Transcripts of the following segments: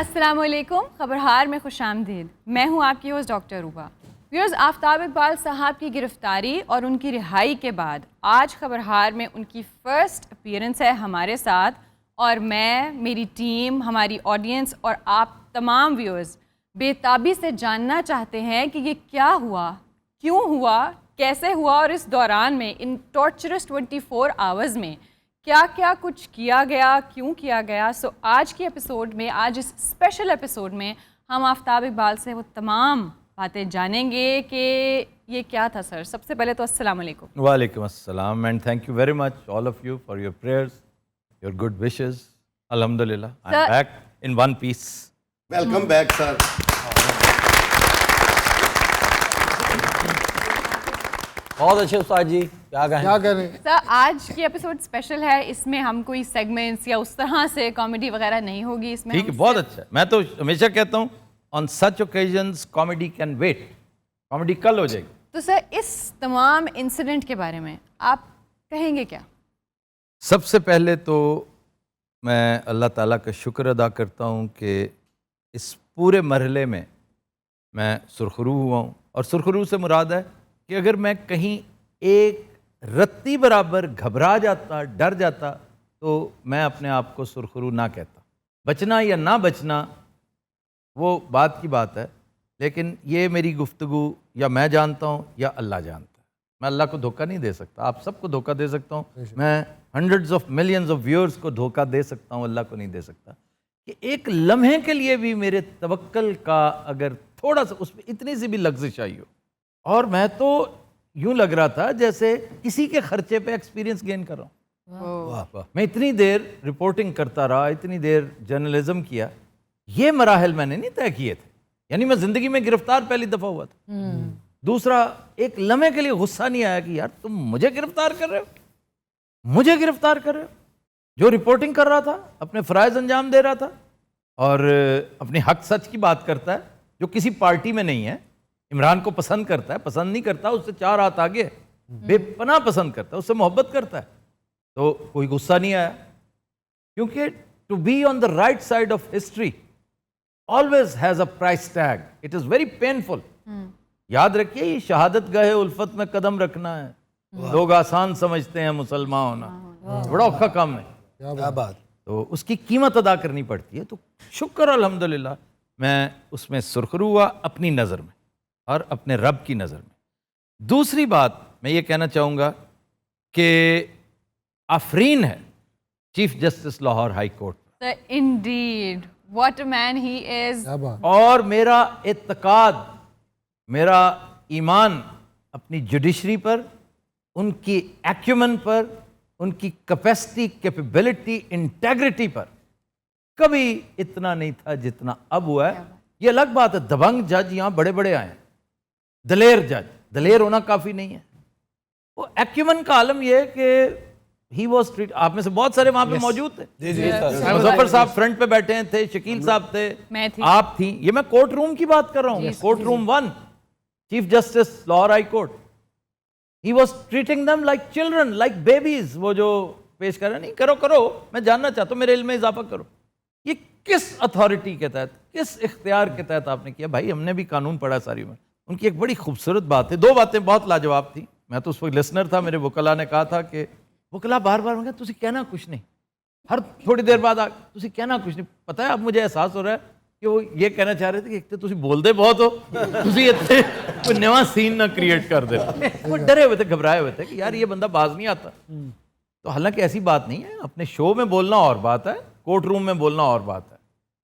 السلام علیکم، خبرہار میں خوش آمدید. میں ہوں آپ کی ہوسٹ ڈاکٹر روبا. ویورز، آفتاب اقبال صاحب کی گرفتاری اور ان کی رہائی کے بعد آج خبرہار میں ان کی فرسٹ اپیئرنس ہے ہمارے ساتھ، اور میں، میری ٹیم، ہماری آڈینس اور آپ تمام ویورز بے تابی سے جاننا چاہتے ہیں کہ یہ کیا ہوا، کیوں ہوا، کیسے ہوا، اور اس دوران میں ان ٹارچرس 24 آورز میں کیا کیا کچھ کیا گیا، کیوں کیا گیا. سو آج کے ایپیسوڈ میں، آج اس اسپیشل ایپیسوڈ میں ہم آفتاب اقبال سے وہ تمام باتیں جانیں گے کہ یہ کیا تھا. سر، سب سے پہلے تو السلام علیکم. وعلیکم السلام and thank you very much all of you for your prayers, your good wishes. الحمدللہ I am back in one piece. Welcome back sir. بہت اچھے استاد جی, کیا کہیں. سر، آج کی ایپیسوڈ اسپیشل ہے. اس میں ہم کوئی سیگمنٹس یا اس طرح سے کامیڈی وغیرہ نہیں ہوگی. اس میں ٹھیک ہے, بہت اچھا. میں تو ہمیشہ کہتا ہوں on such occasions comedy can wait. Comedy کل ہو جائے گی. تو سر، اس تمام انسیڈنٹ کے بارے میں آپ کہیں گے کیا؟ سب سے پہلے تو میں اللہ تعالیٰ کا شکر ادا کرتا ہوں کہ اس پورے مرحلے میں سرخرو ہوا ہوں. اور سرخرو سے مراد ہے کہ اگر میں کہیں ایک رتی برابر گھبرا جاتا, ڈر جاتا, تو میں اپنے آپ کو سرخرو نہ کہتا. بچنا یا نہ بچنا وہ بات کی بات ہے, لیکن یہ میری گفتگو یا میں جانتا ہوں یا اللہ جانتا ہے. میں اللہ کو دھوکہ نہیں دے سکتا, آپ سب کو دھوکہ دے سکتا ہوں, میں hundreds of millions of viewers کو دھوکہ دے سکتا ہوں, اللہ کو نہیں دے سکتا. کہ ایک لمحے کے لیے بھی میرے توکل کا اگر تھوڑا سا اس میں اتنی سی بھی لغزش آئی ہو, اور میں تو یوں لگ رہا تھا جیسے کسی کے خرچے پہ ایکسپیرینس گین کر رہا ہوں. میں اتنی دیر رپورٹنگ کرتا رہا, اتنی دیر جرنلزم کیا, یہ مراحل میں نے نہیں طے کیے تھے. یعنی میں زندگی میں گرفتار پہلی دفعہ ہوا تھا. دوسرا, ایک لمحے کے لیے غصہ نہیں آیا کہ یار تم مجھے گرفتار کر رہے ہو, مجھے گرفتار کر رہے ہو. جو رپورٹنگ کر رہا تھا, اپنے فرائض انجام دے رہا تھا, اور اپنے حق سچ کی بات کرتا ہے, جو کسی پارٹی میں نہیں ہے, عمران کو پسند کرتا ہے, پسند نہیں کرتا, اس سے 4 ہاتھ آگے, بے پناہ پسند کرتا ہے, اس سے محبت کرتا ہے, تو کوئی غصہ نہیں آیا. کیونکہ to be on the right side of history always has a price tag. It is very painful. یاد رکھیے, یہ شہادت گاہ الفت میں قدم رکھنا ہے. لوگ آسان سمجھتے ہیں مسلمان ہونا, بڑا اوکھا کام ہے. کیا بات. تو اس کی قیمت ادا کرنی پڑتی ہے. تو شکر الحمدللہ میں اس میں سرخرو ہوا اپنی نظر میں اور اپنے رب کی نظر میں. دوسری بات میں یہ کہنا چاہوں گا کہ آفرین ہے chief justice Lahore high court. Indeed what a man he is. اور میرا اعتقاد, میرا ایمان اپنی جوڈیشری پر, ان کی ایکیومن پر, ان کی کیپیسٹی, کیپیبلٹی, انٹیگریٹی پر کبھی اتنا نہیں تھا جتنا اب ہوا ہے. یہ الگ بات ہے, دبنگ جج یہاں بڑے بڑے آئے ہیں, دلیر جج. دلیر ہونا کافی نہیں ہے. وہ ایکیومن کا عالم یہ ہے کہ ہی واز ٹریٹ. آپ میں سے بہت سارے وہاں پہ موجود تھے. مظفر صاحب فرنٹ پہ بیٹھے تھے, شکیل صاحب تھے, آپ تھیں. یہ میں کورٹ روم کی بات کر رہا ہوں, court room 1, chief justice Lahore high court. He was treating them like children, like babies. وہ جو پیش کر رہے ہیں, نہیں کرو, میں جاننا چاہتا ہوں, میرے علم میں اضافہ کرو. یہ کس اتھارٹی کے تحت, کس اختیار کے تحت آپ نے کیا؟ بھائی ہم نے بھی قانون پڑھا ساری عمر. ان کی ایک بڑی خوبصورت بات ہے, 2 باتیں بہت لاجواب تھیں. میں تو اس وقت لسنر تھا, میرے وکلا نے کہا تھا کہ وکلا بار بار میں کہا تسی کہنا کچھ نہیں, ہر تھوڑی دیر بعد تسی کہنا کچھ نہیں. پتہ ہے اب مجھے احساس ہو رہا ہے کہ وہ یہ کہنا چاہ رہے تھے کہ ایک تو تسی بول دے بہت ہو, تسی اتنے کوئی نیا سین نہ کریٹ کر دے. وہ ڈرے ہوئے تھے, گھبرائے ہوئے تھے کہ یار یہ بندہ باز نہیں آتا. تو حالانکہ ایسی بات نہیں ہے, اپنے شو میں بولنا اور بات ہے, کورٹ روم میں بولنا اور بات ہے.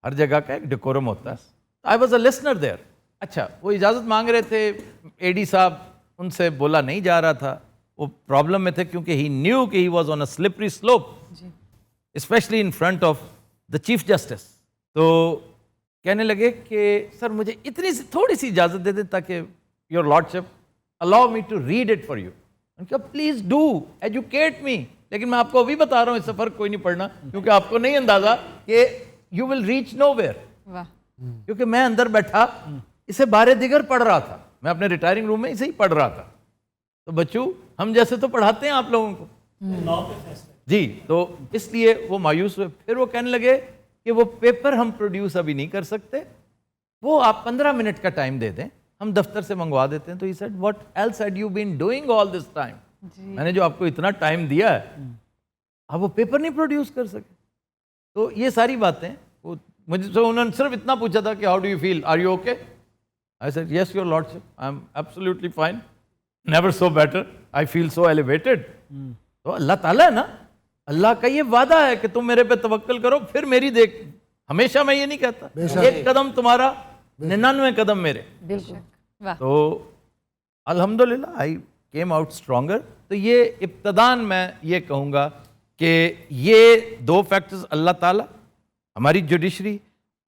ہر جگہ کا ایک ڈیکورم ہوتا ہے. I was a listener there. اچھا, وہ اجازت مانگ رہے تھے, اے ڈی صاحب, ان سے بولا نہیں جا رہا تھا. وہ پرابلم میں تھے کیونکہ ہی نیو کہ he was on a slippery slope, especially in front of the chief justice. تو کہنے لگے کہ سر مجھے اتنی سی تھوڑی سی اجازت دے دیں تاکہ your lordship allow me to read it for you. ان کا پلیز ڈو ایجوکیٹ می. لیکن میں آپ کو ابھی بتا رہا ہوں, اس سے فرق کوئی نہیں پڑنا, کیونکہ آپ کو نہیں اندازہ کہ you will reach nowhere. کیونکہ میں اندر بیٹھا اسے بارے دیگر پڑھ رہا تھا, میں اپنے ریٹائرنگ روم میں اسے ہی پڑھ رہا تھا. تو بچوں, ہم جیسے تو پڑھاتے ہیں آپ لوگوں کو جی, تو اس لیے وہ مایوس ہوئے. پھر وہ کہنے لگے کہ وہ پیپر ہم پروڈیوس ابھی نہیں کر سکتے, وہ آپ 15 منٹ کا ٹائم دے دیں, ہم دفتر سے منگوا دیتے ہیں. تو he said what else had you been doing all this time, میں نے جو آپ کو اتنا ٹائم دیا ہے آپ وہ پیپر نہیں پروڈیوس کر سکے. تو یہ ساری باتیں مجھے سے انہوں نے صرف اتنا پوچھا تھا کہ how do you feel, are you okay, I said yes your lordship, I am absolutely fine, never so better, I feel so elevated. تو اللہ تعالیٰ ہے نا, اللہ کا یہ وعدہ ہے کہ تم میرے پہ توکل کرو پھر میری دیکھ. ہمیشہ میں یہ نہیں کہتا, ایک قدم تمہارا 99 قدم میرے. تو الحمدللہ آئی کیم آؤٹ اسٹرانگر. تو یہ ابتدان میں یہ کہوں گا کہ یہ دو فیکٹرز, اللہ تعالیٰ, ہماری جوڈیشری,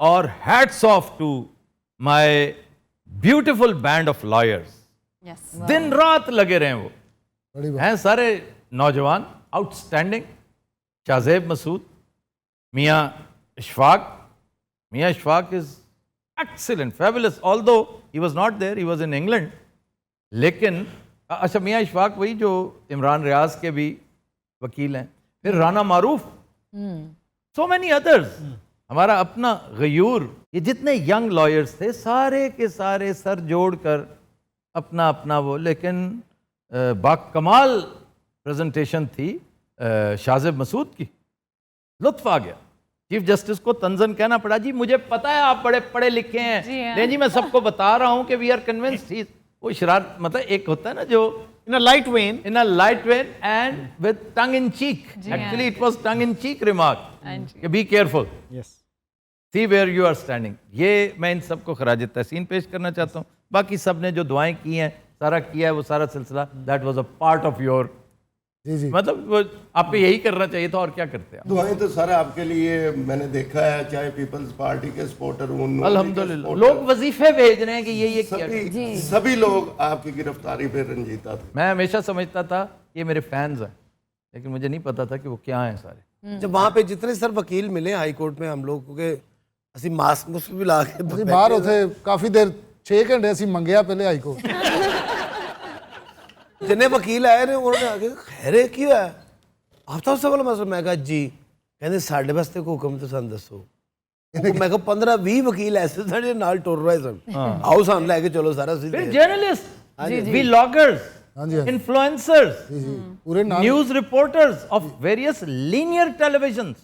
اور hats off to my beautiful band of lawyers. دن رات لگے رہے وہ ہیں سارے نوجوان آؤٹ اسٹینڈنگ. شاہزیب مسعود, میاں Ashfaq is excellent, fabulous, although he was not there, he was in England. لیکن اچھا میاں اشفاق وہی جو عمران ریاض کے بھی وکیل ہیں, پھر رانا معروف, so many others, ہمارا اپنا غیور, یہ جتنے ینگ لائرز تھے سارے کے سارے سر جوڑ کر اپنا اپنا وہ. لیکن باکمال پریزنٹیشن تھی شاہزیب مسعود کی, لطف آ گیا. چیف جسٹس کو طنزاً کہنا پڑا جی مجھے پتا ہے آپ بڑے پڑھے لکھے ہیں, نہیں جی میں سب کو بتا رہا ہوں کہ وی آر کنونسڈ. وہ شرارت مطلب ایک ہوتا ہے نا جو in a light vein and with tongue in cheek. Actually it was tongue in cheek remark کہ be careful, see where you are standing. یہ میں ان سب کو خراج تحسین پیش کرنا چاہتا ہوں. باقی سب نے جو دعائیں کی ہیں, سارا کیا ہے, وہ سارا سلسلہ that was a part of your, مطلب آپ پہ یہی کرنا چاہیے تھا, اور کیا کرتے ہیں. دعائیں تو سارا آپ کے لیے میں نے دیکھا ہے, چاہے پیپلز پارٹی کے سپورٹر ہوں, الحمدللہ لوگ وظیفے بھیج رہے ہیں کہ یہ کیا, سبھی لوگ آپ کی گرفتاری پہ رنجیتا تھے. میں ہمیشہ سمجھتا تھا یہ میرے فینز ہیں, لیکن مجھے نہیں پتا تھا کہ وہ کیا ہیں سارے. جب وہاں پہ جتنے سر وکیل ملے ہائی کورٹ میں ہم لوگ, کیونکہ اسی ماسک بھی لا کے باہر ہوتے کافی دیر 6 گھنٹے اسی منگیا پہلے ہائی کورٹ. جنے وکیل آئے نے انہوں نے آگے خیرے کیوں ہے آفتاب صاحب والا مسئلہ. میں کہا جی, کہتے ساڑھے واسطے کو حکم تو سن دسو. میں کہا 15-20 وکیل ایسے تھے جو نال ٹور رہے سن, آؤ سان لے کے چلو سارا. پھر journalist, vloggers, influencers, news reporters of various linear televisions,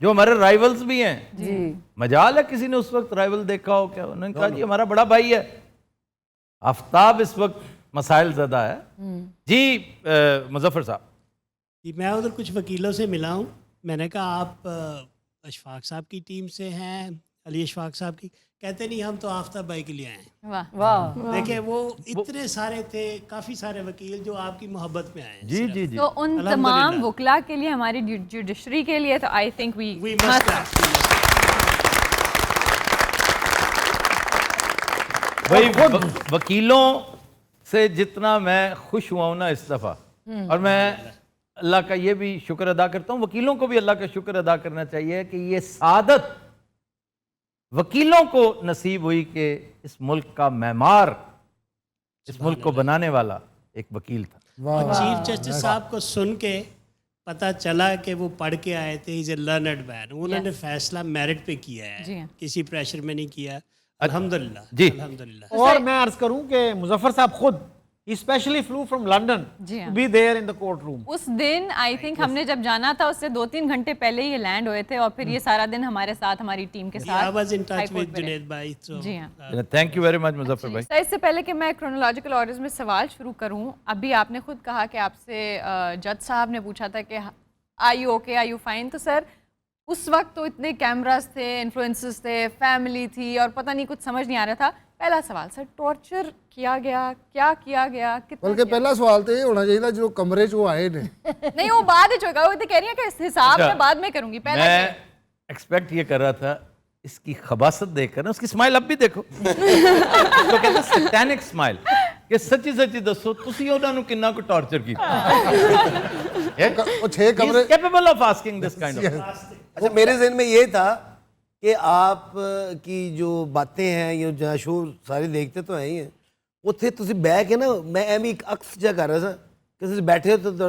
جو ہمارے رائیولز بھی ہیں. مجال ہے کسی نے اس وقت رائیول دیکھا ہو کیا, انہوں نے کہا جی ہمارا بڑا بھائی ہے. آفتاب اس وقت مسائل زدہ ہے. جی مظفر صاحب. جی میں ادھر کچھ وکیلوں سے ملا ہوں, میں نے کہا آپ اشفاق صاحب کی ٹیم سے ہیں, علی اشفاق صاحب کی, کہتے نہیں ہم تو آفتاب بھائی کے لیے آئے ہیں. واہ دیکھیں وہ اتنے سارے تھے, کافی سارے وکیل جو آپ کی محبت میں آئے ہیں. جی جی جی. تو ان تمام وکلا کے لیے, ہماری جوڈیشری کے لیے, تو آئی تھنک وی مسٹ. وہی وکیلوں سے جتنا میں خوش ہوا ہوں نا اس دفعہ, اور میں اللہ کا یہ بھی شکر ادا کرتا ہوں, وکیلوں کو بھی اللہ کا شکر ادا کرنا چاہیے کہ یہ سعادت وکیلوں کو نصیب ہوئی کہ اس ملک کا معمار, اس ملک کو بنانے والا ایک وکیل تھا. چیف جسٹس صاحب کو سن کے پتہ چلا کہ وہ پڑھ کے آئے تھے, از اے لرنڈ مین. انہوں نے فیصلہ میرٹ پہ کیا ہے, کسی پریشر میں نہیں کیا. الحمدللہ جی الحمدللہ. اور میں عرض کروں کہ مظفر صاحب خود especially flew from London to be there in the court room. اس دن آئی تھنک ہم نے جب جانا تھا اس سے 2-3 گھنٹے پہلے یہ لینڈ ہوئے تھے, اور پھر یہ سارا دن ہمارے ساتھ, ہماری ٹیم کے ساتھ. I was in touch with Junaid بھائی. جی ہاں, تھینک یو ویری مچ مظفر بھائی. اس سے پہلے کہ میں کرونالوجیکل آرڈر میں سوال شروع کروں, ابھی آپ نے خود کہا کہ آپ سے جج صاحب نے پوچھا تھا کہ are you okay, are you fine. تو سر اس وقت تو اتنے کیمراز تھے, انفلوئنسز تھے, فیملی تھی, اور پتہ نہیں کچھ سمجھ نہیں آ رہا تھا. پہلا سوال سر, ٹارچر کیا گیا, کیا کیا گیا, کتنا؟ بلکہ پہلا سوال تو یہ ہونا چاہیے جو کمرے جو آئے نے. نہیں وہ بعد ہی چکا, وہ تو کہہ رہی ہیں کہ اس حساب میں بعد میں کروں گی. پہلے میں ایکسپیکٹ یہ کر رہا تھا اس کی خباثت دیکھ کر نا, اس کی اسمائل اب بھی دیکھو, اس کو کہتے ہیں سیٹینک اسمائل, کہ سچی سچی دسو تسی انہاں نو کنا کو ٹارچر کیتا. وہ 6 کمرے capable of asking this kind of. اچھا میرے ذہن میں یہ تھا کہ آپ کی جو باتیں ہیں, یہ جہاں شو سارے دیکھتے تو ہیں ہی ہیں, اتنے تسی بہ کے نا, میں ایویں ایک عکس جا کر رہا تھا ਕਿਸੇ ਬੈਠੇ ਹੋ ਤਾਂ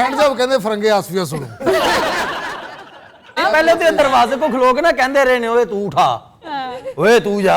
ਹੈਂਡਸ ਅਪ ਕਹਿੰਦੇ ਫਰੰਗੇ ਆਸਫੀਆ ਸੁਣੋ। ਪਹਿਲੇ ਤੇ ਦਰਵਾਜ਼ੇ ਕੋ ਖਲੋ ਕੇ ਨਾ ਕਹਿੰਦੇ ਰਹੇ ਨੇ ਓਏ ਤੂੰ ਉਠਾ, ਓਏ ਤੂੰ ਜਾ।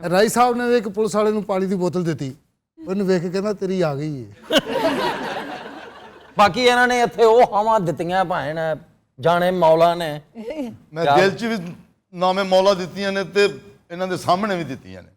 ਰਾਈ ਸਾਹਿਬ ਨੇ ਇੱਕ ਪੁਲਿਸ ਵਾਲੇ ਨੂੰ ਪਾਣੀ ਦੀ ਬੋਤਲ ਦਿੱਤੀ, ਉਹਨੂੰ ਵੇਖ ਕੇ ਕਹਿੰਦਾ ਤੇਰੀ ਆ ਗਈ ਏ। ਬਾਕੀ ਇਹਨਾਂ ਨੇ ਇੱਥੇ ਉਹ ਹਵਾਂ ਦਿੱਤੀਆਂ ਭਾਣ ਜਾਣੇ ਮੌਲਾ ਨੇ। ਮੈਂ ਦਿਲ 'ਚ ਵੀ ਨਾਮੇ ਮੌਲਾ ਦਿੱਤੀਆਂ ਨੇ ਤੇ ਇਹਨਾਂ ਦੇ ਸਾਹਮਣੇ ਵੀ ਦਿੱਤੀਆਂ ਨੇ।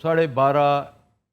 12:30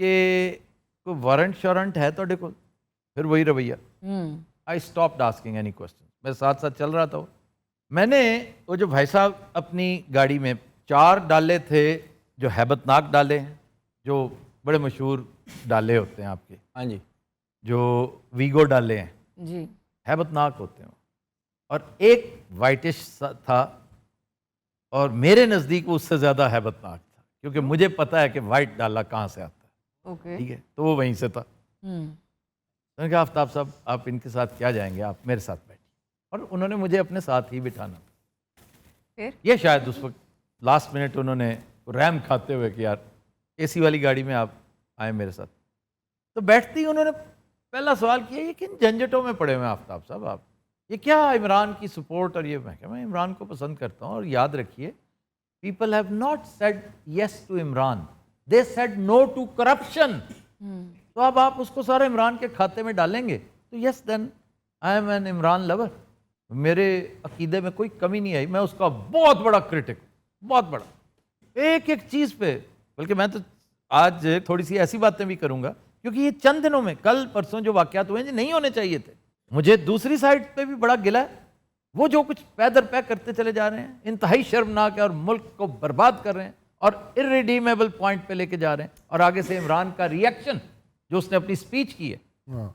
کہ کوئی وارنٹ شورنٹ ہے تھوڑے کو, پھر وہی رویہ. آئی اسٹاپڈ آسکنگ اینی کوشچن. میں ساتھ ساتھ چل رہا تھا. میں نے وہ جو بھائی صاحب اپنی گاڑی میں 4 ڈالے تھے جو ہیبت ناک ڈالے ہیں, جو بڑے مشہور ڈالے ہوتے ہیں آپ کے, ہاں جی, جو ویگو ڈالے ہیں, جی ہیبت ناک ہوتے ہیں, اور ایک وائٹش تھا, اور میرے نزدیک وہ اس سے زیادہ ہیبت ناک تھا, کیونکہ مجھے پتا ہے کہ وائٹ ڈالا کہاں سے آتا ہے. اوکے. ٹھیک ہے, تو وہ وہیں سے تھا. میں نے کہا آفتاب صاحب آپ ان کے ساتھ کیا جائیں گے, آپ میرے ساتھ بیٹھیں. اور انہوں نے مجھے اپنے ساتھ ہی بٹھانا. پھر یہ شاید اس وقت لاسٹ منٹ انہوں نے ریم کھاتے ہوئے کہ یار اے سی والی گاڑی میں آپ آئیں میرے ساتھ. تو بیٹھتے ہی انہوں نے پہلا سوال کیا, یہ کن جھنجھٹوں میں پڑے ہوئے ہیں آفتاب صاحب آپ, یہ کیا عمران کی سپورٹ, اور یہ میں کہا میں عمران کو پسند کرتا ہوں, اور یاد رکھیے people have not said yes to Imran, they said no to corruption. تو اب آپ اس کو سارا عمران کے کھاتے میں ڈالیں گے تو yes then I am an Imran lover. میرے عقیدے میں کوئی کمی نہیں آئی, میں اس کا بہت بڑا کرٹک, بہت بڑا, ایک ایک چیز پہ. بلکہ میں تو آج تھوڑی سی ایسی باتیں بھی کروں گا کیونکہ یہ چند دنوں میں کل پرسوں جو واقعات ہوئے ہیں نہیں ہونے چاہیے تھے. مجھے دوسری سائڈ پہ بھی بڑا گلہ ہے, وہ جو کچھ پیدر پے کرتے چلے جا رہے ہیں انتہائی شرمناک ہے, اور ملک کو برباد کر رہے ہیں, اور irredeemable پوائنٹ پہ لے کے جا رہے ہیں. اور آگے سے عمران کا ریئیکشن جو اس نے اپنی سپیچ کی ہے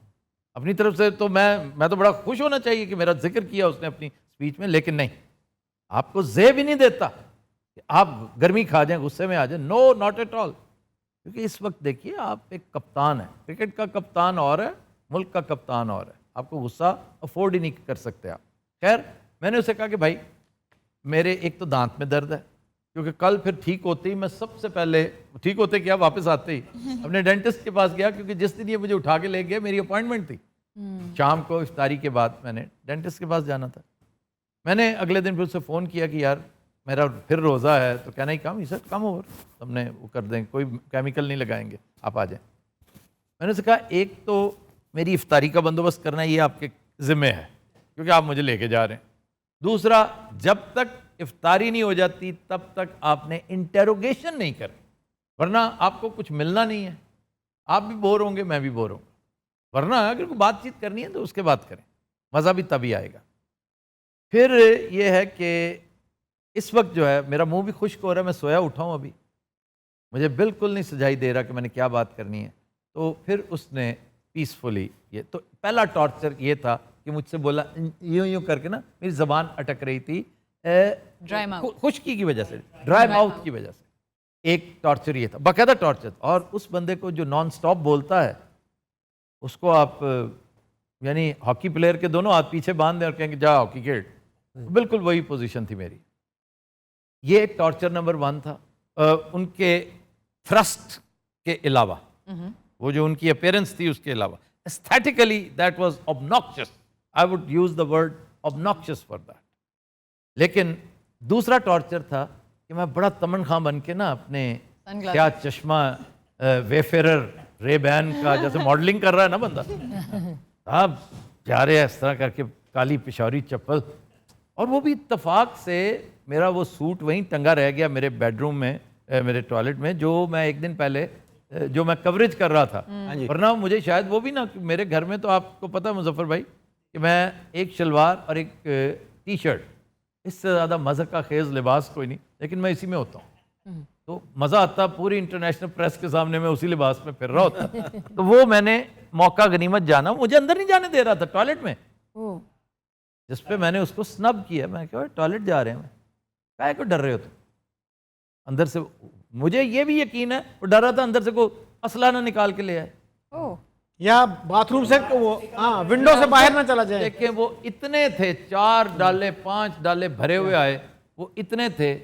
اپنی طرف سے, تو میں تو بڑا خوش ہونا چاہیے کہ میرا ذکر کیا اس نے اپنی سپیچ میں, لیکن نہیں, آپ کو زیب ہی نہیں دیتا کہ آپ گرمی کھا جائیں, غصے میں آ جائیں. نو, ناٹ ایٹ آل. کیونکہ اس وقت دیکھیے آپ ایک کپتان ہیں, کرکٹ کا کپتان اور ہے, ملک کا کپتان اور ہے, آپ کو غصہ افورڈ ہی نہیں کر سکتے آپ. خیر میں نے اسے کہا کہ بھائی میرے ایک تو دانت میں درد ہے, کیونکہ کل پھر ٹھیک ہوتے ہی میں سب سے پہلے ٹھیک ہوتے کیا واپس آتے ہی اپنے ڈینٹسٹ کے پاس گیا, کیونکہ جس دن یہ مجھے اٹھا کے لے گیا میری اپوائنٹمنٹ تھی شام کو افطاری کے بعد, میں نے ڈینٹسٹ کے پاس جانا تھا. میں نے اگلے دن پھر اسے فون کیا کہ یار میرا پھر روزہ ہے, تو کہنا ہی کم, ہی سر کم اوور, ہم نے وہ کر دیں, کوئی کیمیکل نہیں لگائیں گے, آپ آ جائیں. میں نے اسے کہا ایک تو میری افطاری کا بندوبست کرنا یہ آپ کے ذمے ہے کیونکہ آپ مجھے لے کے جا رہے ہیں. دوسرا, جب تک افطاری نہیں ہو جاتی تب تک آپ نے انٹیروگیشن نہیں کرنی, ورنہ آپ کو کچھ ملنا نہیں ہے, آپ بھی بور ہوں گے, میں بھی بور ہوں گا. ورنہ اگر کوئی بات چیت کرنی ہے تو اس کے بعد کریں, مزہ بھی تبھی آئے گا. پھر یہ ہے کہ اس وقت جو ہے میرا منہ بھی خشک ہو رہا ہے, میں سویا اٹھا ہوں ابھی, مجھے بالکل نہیں سجائی دے رہا کہ میں نے کیا بات کرنی ہے. تو پھر اس نے پیسفلی, یہ تو پہلا ٹارچر یہ تھا کہ مجھ سے بولا یوں یوں کر کے نا, میری زبان اٹک رہی تھی خشکی کی وجہ سے, ڈرائی ماؤتھ کی وجہ سے. ایک ٹارچر یہ تھا, باقاعدہ ٹارچر. اور اس بندے کو جو نان سٹاپ بولتا ہے اس کو آپ یعنی ہاکی پلیئر کے دونوں ہاتھ پیچھے باندھ دیں اور کہیں کہ جا ہاکی کھیل, بالکل وہی پوزیشن تھی میری. یہ ایک ٹارچر نمبر 1 تھا. ان کے تھرسٹ کے علاوہ, وہ جو ان کی اپیرنس تھی اس کے علاوہ, aesthetically that was obnoxious. I would use the word obnoxious for that. لیکن دوسرا ٹارچر تھا کہ میں بڑا تمن خاں بن کے نا اپنے کیا چشمہ ویفیرر رے بین کا جیسے ماڈلنگ کر رہا ہے نا بندہ, آپ جا رہے ہیں اس طرح کر کے, کالی پشاوری چپل, اور وہ بھی اتفاق سے میرا وہ سوٹ وہیں ٹنگا رہ گیا میرے بیڈ روم میں, میرے ٹوائلٹ میں, جو میں ایک دن پہلے جو میں کوریج کر رہا تھا. ورنہ مجھے شاید وہ بھی نا, میرے گھر میں تو آپ کو پتہ مظفر بھائی کہ میں ایک شلوار اور ایک ٹی شرٹ, اس سے زیادہ مزہ کا خیز لباس کوئی نہیں, لیکن میں اسی میں ہوتا ہوں. تو مزہ آتا, پوری انٹرنیشنل پریس کے سامنے میں اسی لباس میں پھر رہا ہوتا. تو وہ میں نے موقع غنیمت جانا, مجھے اندر نہیں جانے دے رہا تھا ٹوائلٹ میں, جس پہ میں نے اس کو سنب کیا. میں کہا ٹوائلٹ جا رہے ہیں, کہا کو ڈر رہے ہو تم اندر سے. مجھے یہ بھی یقین ہے وہ ڈر رہا تھا اندر سے کوئی اسلحہ نہ نکال کے لے آئے یا باتھ روم سے وہ ونڈو سے باہر نہ چلا جائے. دیکھیں وہ اتنے تھے, 4 ڈالے 5 ڈالے بھرے ہوئے آئے, وہ اتنے تھے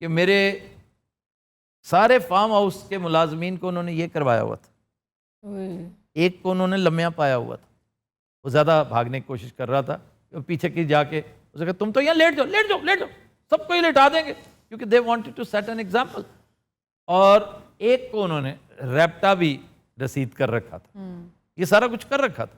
کہ میرے سارے فارم ہاؤس کے ملازمین کو انہوں نے یہ کروایا ہوا تھا. ایک کو انہوں نے لمحہ پایا ہوا تھا, وہ زیادہ بھاگنے کی کوشش کر رہا تھا, پیچھے کی جا کے اسے کہا تم تو یہاں لیٹ جاؤ, لیٹ جاؤ, لیٹ جاؤ, سب کو ہی لٹا دیں گے, کیونکہ they wanted to set an example. اور ایک کو انہوں نے ریپٹا بھی رسید کر رکھا تھا, یہ سارا کچھ کر رکھا تھا.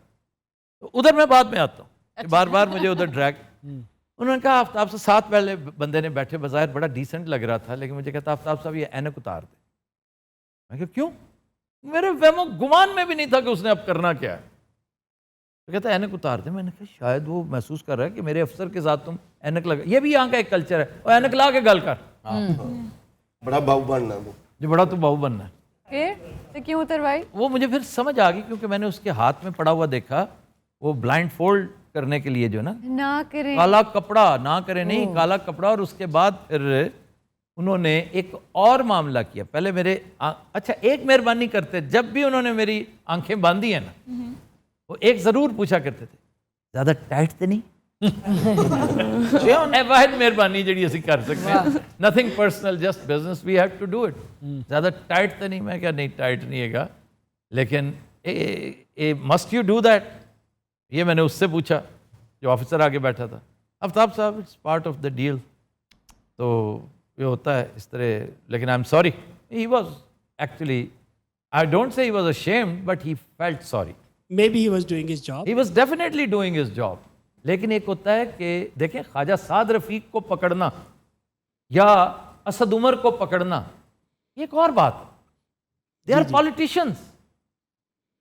تو ادھر میں بعد میں آتا ہوں, بار بار مجھے ادھر ڈریگ. انہوں نے کہا آفتاب سے, ساتھ پہلے بندے نے بیٹھے, بظاہر بڑا ڈیسنٹ لگ رہا تھا, لیکن مجھے کہتا آفتاب صاحب یہ اینک اتار دیں. میں کہا کیوں؟ میرے فہم و گمان میں بھی نہیں تھا کہ اس نے اب کرنا کیا ہے. تو کہتا ہے اینک اتار دے. میں نے کہا شاید وہ محسوس کر رہا ہے کہ میرے افسر کے ساتھ تم اینک لگا. یہ بھی یہاں کا ایک کلچر ہے, اور اینک لا کے گل کر, بڑا باؤ بننا وہ. جو بڑا تو بہو بننا ہے. پھر تو کیوں اتروائی؟ وہ مجھے پھر سمجھ آ گئی کیونکہ میں نے اس کے ہاتھ میں پڑا ہوا دیکھا, وہ بلائنڈ فولڈ کرنے کے لیے جو نا نہ کریں. کالا کپڑا نہ کرے نہیں, کالا کپڑا. اور اس کے بعد پھر انہوں نے ایک اور معاملہ کیا. پہلے میرے اچھا ایک مہربانی کرتے, جب بھی انہوں نے میری آنکھیں باندھی ہیں نا, وہ ایک ضرور پوچھا کرتے تھے زیادہ ٹائٹ تو نہیں. واحد مہربانی جڑی اسی کر سکتے ہیں, nothing personal, just business, we have to do it. زیادہ ٹائٹ تو نہیں. میں کہا نہیں ٹائٹ نہیں ہے گا, لیکن مسٹ یو ڈو دیٹ. یہ میں نے اس سے پوچھا جو آفیسر آگے بیٹھا تھا. آفتاب صاحب it's part of the deal, تو یہ ہوتا ہے اس طرح. لیکن I am sorry. He was actually, I don't say he was ashamed, but he felt sorry. Maybe he was doing his job. He was definitely doing his job. لیکن ایک ہوتا ہے کہ دیکھیں خواجہ سعد رفیق کو پکڑنا یا اسد عمر کو پکڑنا یہ ایک اور بات ہے. They are politicians.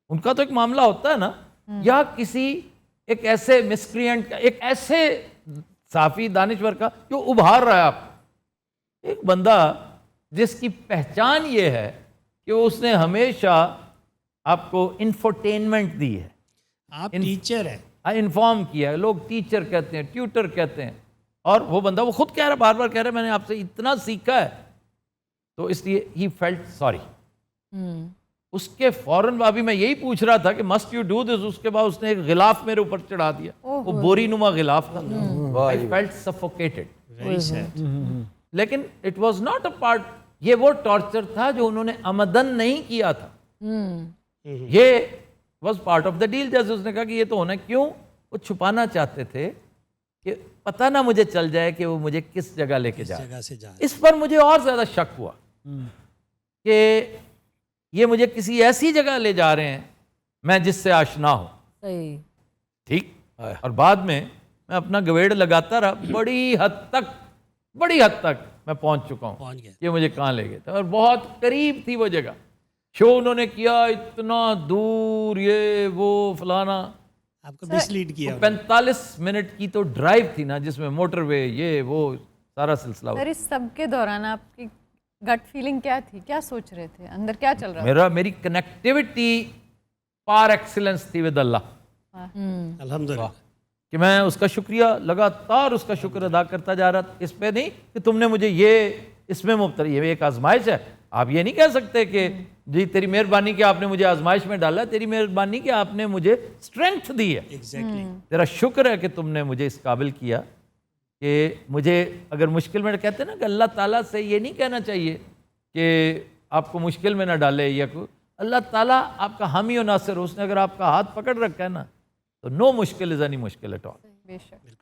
ان کا تو ایک معاملہ ہوتا ہے نا, یا کسی ایک ایسے مسکرینٹ کا, ایک ایسے صحافی دانشور کا جو ابھار رہا ہے آپ. ایک بندہ جس کی پہچان یہ ہے کہ اس نے ہمیشہ آپ کو انفرٹینمنٹ دی ہے. آپ ٹیچر ہیں, انفارم کیا ہے. لوگ ٹیچر کہتے ہیں, ٹیوٹر کہتے ہیں, اور وہ بندہ وہ خود کہہ رہا ہے, بار بار کہہ رہا ہے میں نے آپ سے اتنا سیکھا ہے. تو اس لیے ہی فیلٹ سوری. اس کے فوراً ابھی میں یہی پوچھ رہا تھا کہ مسٹ یو ڈو دس, اس کے بعد اس نے ایک غلاف میرے اوپر چڑھا دیا. وہ بوری نما غلاف تھا. I felt suffocated. very sad. لیکن it was not a part. یہ وہ ٹارچر تھا جو انہوں نے عمدن نہیں کیا تھا. یہ was part of the deal. جیسے اس نے کہا کہ یہ تو ہونا, کیوں وہ چھپانا چاہتے تھے کہ پتہ نہ مجھے چل جائے کہ وہ مجھے کس جگہ لے کے جائے. جگہ سے جا اس پر مجھے اور زیادہ شک ہوا کہ یہ مجھے کسی ایسی جگہ لے جا رہے ہیں میں جس سے آشنا ہوں. ٹھیک. اور بعد میں اپنا گویڑ لگاتا رہا. بڑی حد تک میں پہنچ چکا ہوں پہنچ گیا. یہ مجھے کہاں لے گئے تھے, اور بہت قریب تھی وہ جگہ. شو انہوں نے کیا اتنا دور, یہ وہ فلانا. آپ کو مس لیڈ کیا. 45 منٹ کی تو ڈرائیو تھی نا, جس میں موٹر وے یہ وہ سارا سلسلہ. سر اس سب کے دوران آپ کی گٹ فیلنگ کیا تھی, کیا سوچ رہے تھے, اندر کیا چل رہا تھا؟ میری کنیکٹیوٹی پار ایکسلنس تھی ود اللہ. الحمدللہ. کہ میں اس کا شکریہ لگاتار اس کا شکر ادا کرتا جا رہا. اس پہ نہیں کہ تم نے مجھے یہ اس میں مبتلا, یہ ایک آزمائش ہے. آپ یہ نہیں کہہ سکتے کہ جی تیری مہربانی کہ آپ نے مجھے آزمائش میں ڈالا, تیری مہربانی کہ آپ نے مجھے اسٹرینتھ دی ہے. ایگزیکٹلی. تیرا شکر ہے کہ تم نے مجھے اس قابل کیا کہ مجھے اگر مشکل میں, کہتے ہیں نا کہ اللہ تعالیٰ سے یہ نہیں کہنا چاہیے کہ آپ کو مشکل میں نہ ڈالے, یا کوئی اللہ تعالیٰ آپ کا حامی و ناصر. اس نے اگر آپ کا ہاتھ پکڑ رکھا ہے نا تو نو مشکل از اینی مشکل ایٹ آل.